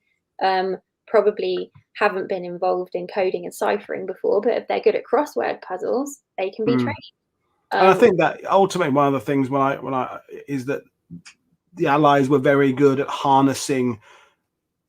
Probably haven't been involved in coding and ciphering before, but if they're good at crossword puzzles, they can be trained. And I think that ultimately one of the things when I is that the Allies were very good at harnessing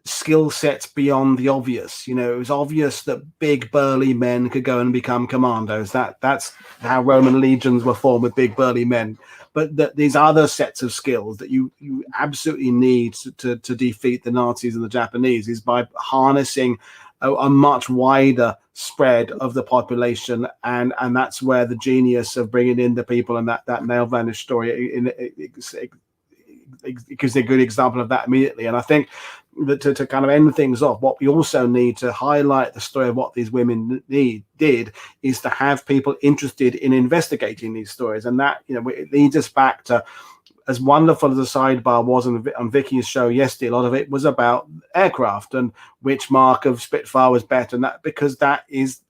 skill sets beyond the obvious. You know, it was obvious that big burly men could go and become commandos. That's how Roman legions were formed, with big burly men. But that these other sets of skills that you absolutely need to defeat the Nazis and the Japanese is by harnessing a much wider spread of the population, and that's where the genius of bringing in the people and that nail vanish story gives a good example of that immediately. And I think that to kind of end things off, what we also need to highlight the story of what these women did is to have people interested in investigating these stories. And that, you know, it leads us back to, as wonderful as the sidebar was on Vicky's show yesterday, a lot of it was about aircraft and which mark of Spitfire was better, and that because that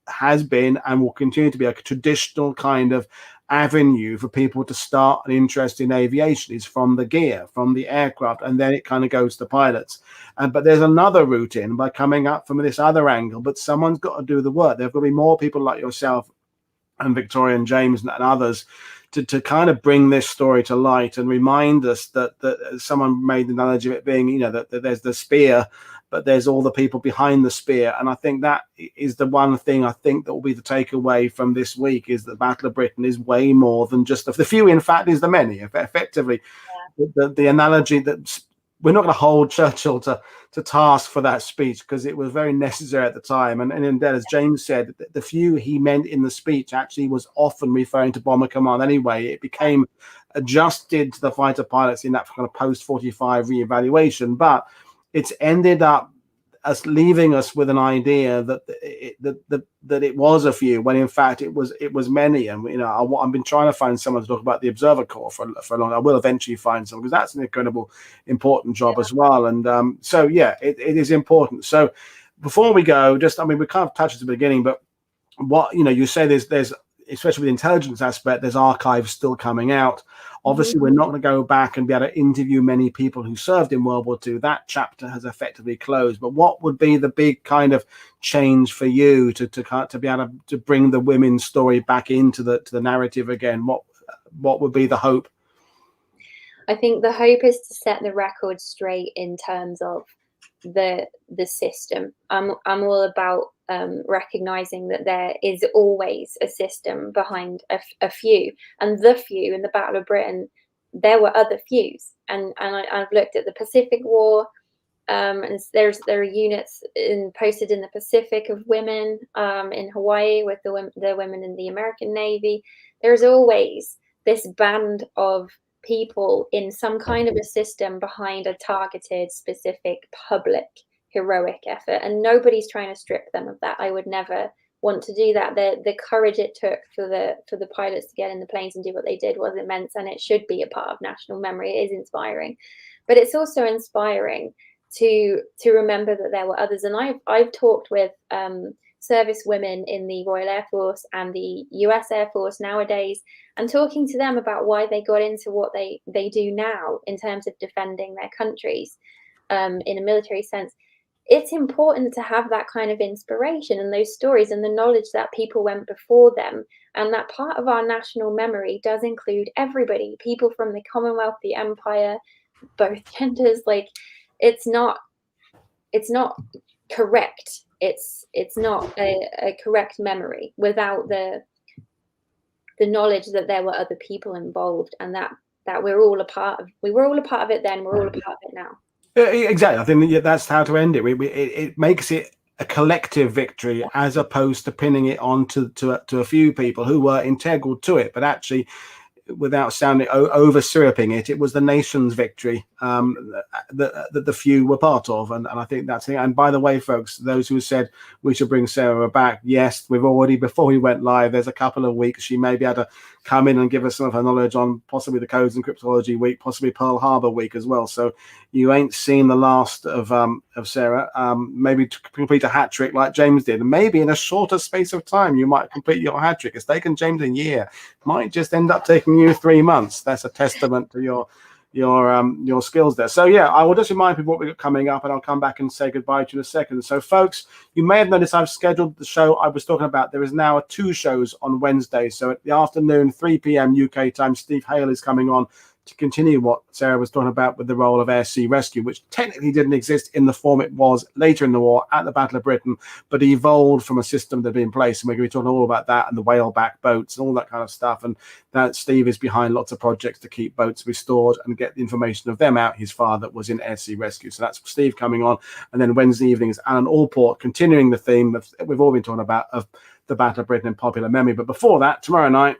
has been and will continue to be a traditional kind of avenue for people to start an interest in aviation, is from the gear, from the aircraft, and then it kind of goes to pilots. But there's another route in by coming up from this other angle, but someone's got to do the work. There've got to be more people like yourself and Victoria and James and others to kind of bring this story to light and remind us that someone made the analogy of it being, you know, that there's the spear, but there's all the people behind the spear. And I think that is the one thing I think that will be the takeaway from this week, is the Battle of Britain is way more than just the few. In fact, is the many. Effectively, the analogy that we're not going to hold Churchill to task for that speech, because it was very necessary at the time. And indeed, as James said, the few he meant in the speech actually was often referring to Bomber Command anyway. It became adjusted to the fighter pilots in that kind of post-45 reevaluation, but it's ended up as leaving us with an idea that it was a few, when in fact it was many. And you know, I've been trying to find someone to talk about the Observer Corps for a long. I will eventually find someone, because that's an incredible important job as well. And so yeah, it is important. So before we go, just, I mean, we kind of touched at the beginning, but what, you know, you say there's especially with the intelligence aspect, there's archives still coming out. Obviously, we're not going to go back and be able to interview many people who served in World War II. That chapter has effectively closed. But what would be the big kind of change for you to be able to bring the women's story back into the narrative again? What would be the hope? I think the hope is to set the record straight in terms of the system. I'm all about recognizing that there is always a system behind a few, and the few in the Battle of Britain, there were other fews, and I've looked at the Pacific War, and there are units posted in the Pacific of women in Hawaii with the women in the American Navy. There's always this band of people in some kind of a system behind a targeted, specific, public, heroic effort, and nobody's trying to strip them of that. I would never want to do that. The courage it took for the pilots to get in the planes and do what they did was immense, and it should be a part of national memory. It is inspiring, but it's also inspiring to remember that there were others. And I've talked with service women in the Royal Air Force and the US Air Force nowadays, and talking to them about why they got into what they do now in terms of defending their countries in a military sense. It's important to have that kind of inspiration and those stories and the knowledge that people went before them, and that part of our national memory does include everybody, people from the Commonwealth, the Empire, both genders. Like, it's not correct. It's not a correct memory without the knowledge that there were other people involved, and that we're all a part of. We were all a part of it then. We're all a part of it now. Exactly. I think that's how to end it. It makes it a collective victory, as opposed to pinning it on to a few people who were integral to it, but actually, without sounding over syruping it was the nation's victory that the few were part of. And I think that's it. And by the way, folks, those who said we should bring Sarah back, yes, we've already, before we went live, there's a couple of weeks she may be able to come in and give us some of her knowledge on possibly the Codes and Cryptology week, possibly Pearl Harbor week as well. So you ain't seen the last of Sarah. Maybe to complete a hat trick like James did, and maybe in a shorter space of time you might complete your hat trick. It's taken James a year, might just end up taking you 3 months. That's a testament to your skills there. So yeah, I will just remind people what we've got coming up, and I'll come back and say goodbye to you in a second. So folks, you may have noticed I've scheduled the show I was talking about. There is now 2 shows on Wednesday. So at the afternoon, 3 p.m. UK time, Steve Hale is coming on to continue what Sarah was talking about with the role of air sea rescue, which technically didn't exist in the form it was later in the war at the Battle of Britain, but evolved from a system that had been in place. And we're going to be talking all about that and the whaleback boats and all that kind of stuff. And that Steve is behind lots of projects to keep boats restored and get the information of them out. His father was in air sea rescue. So that's Steve coming on. And then Wednesday evening is Alan Allport, continuing the theme that we've all been talking about of the Battle of Britain in popular memory. But before that, tomorrow night,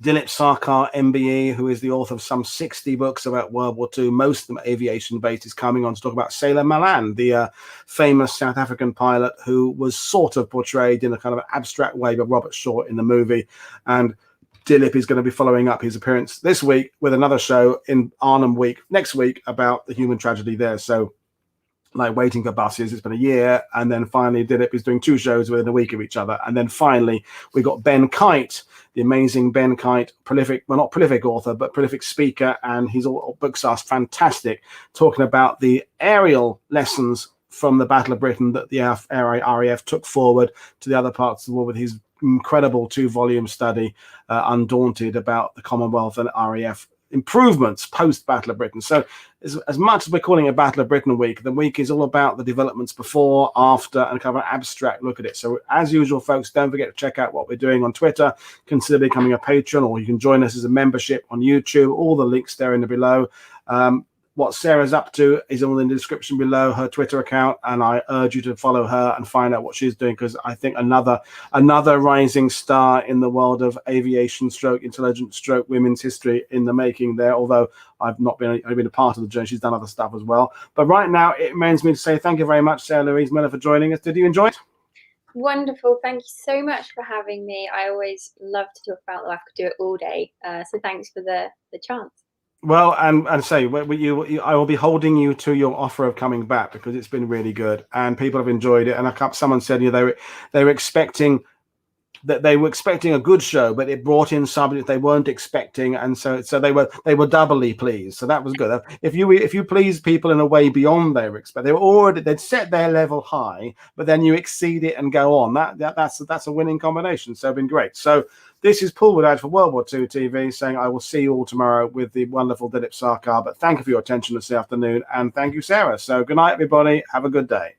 Dilip Sarkar, MBE, who is the author of some 60 books about World War II, most of them aviation-based, is coming on to talk about Sailor Malan, the famous South African pilot who was sort of portrayed in a kind of abstract way by Robert Shaw in the movie. And Dilip is going to be following up his appearance this week with another show in Arnhem Week next week about the human tragedy there. So, like waiting for buses, it's been a year, and then finally Dilip is doing 2 shows within a week of each other. And then finally we got Ben Kite, the amazing Ben Kite, prolific, well, not prolific author, but prolific speaker, and his books are fantastic, talking about the aerial lessons from the Battle of Britain that the RAF took forward to the other parts of the war with his incredible 2-volume study, Undaunted, about the Commonwealth and RAF improvements post Battle of Britain. So as much as we're calling it Battle of Britain week, the week is all about the developments before, after, and kind of an abstract look at it. So as usual, folks, don't forget to check out what we're doing on Twitter. Consider becoming a patron, or you can join us as a membership on YouTube. All the links there in the below. What Sarah's up to is all in the description below, her Twitter account, and I urge you to follow her and find out what she's doing, because I think another rising star in the world of aviation / intelligence / women's history in the making there. Although I've been a part of the journey, she's done other stuff as well. But right now, it remains me to say thank you very much, Sarah-Louise Miller, for joining us. Did you enjoy it? Wonderful. Thank you so much for having me. I always love to talk about WAAF. Could do it all day. So thanks for the chance. Well, and say, I will be holding you to your offer of coming back, because it's been really good and people have enjoyed it. And someone said, they were expecting a good show, but it brought in somebody that they weren't expecting, and so they were doubly pleased. So that was good. If you please people in a way beyond their expect, they'd set their level high, but then you exceed it and go on. That's a winning combination. So it's been great. So this is Paul Woodard for World War II TV saying I will see you all tomorrow with the wonderful Dilip Sarkar. But thank you for your attention this afternoon, and thank you, Sarah. So good night, everybody. Have a good day.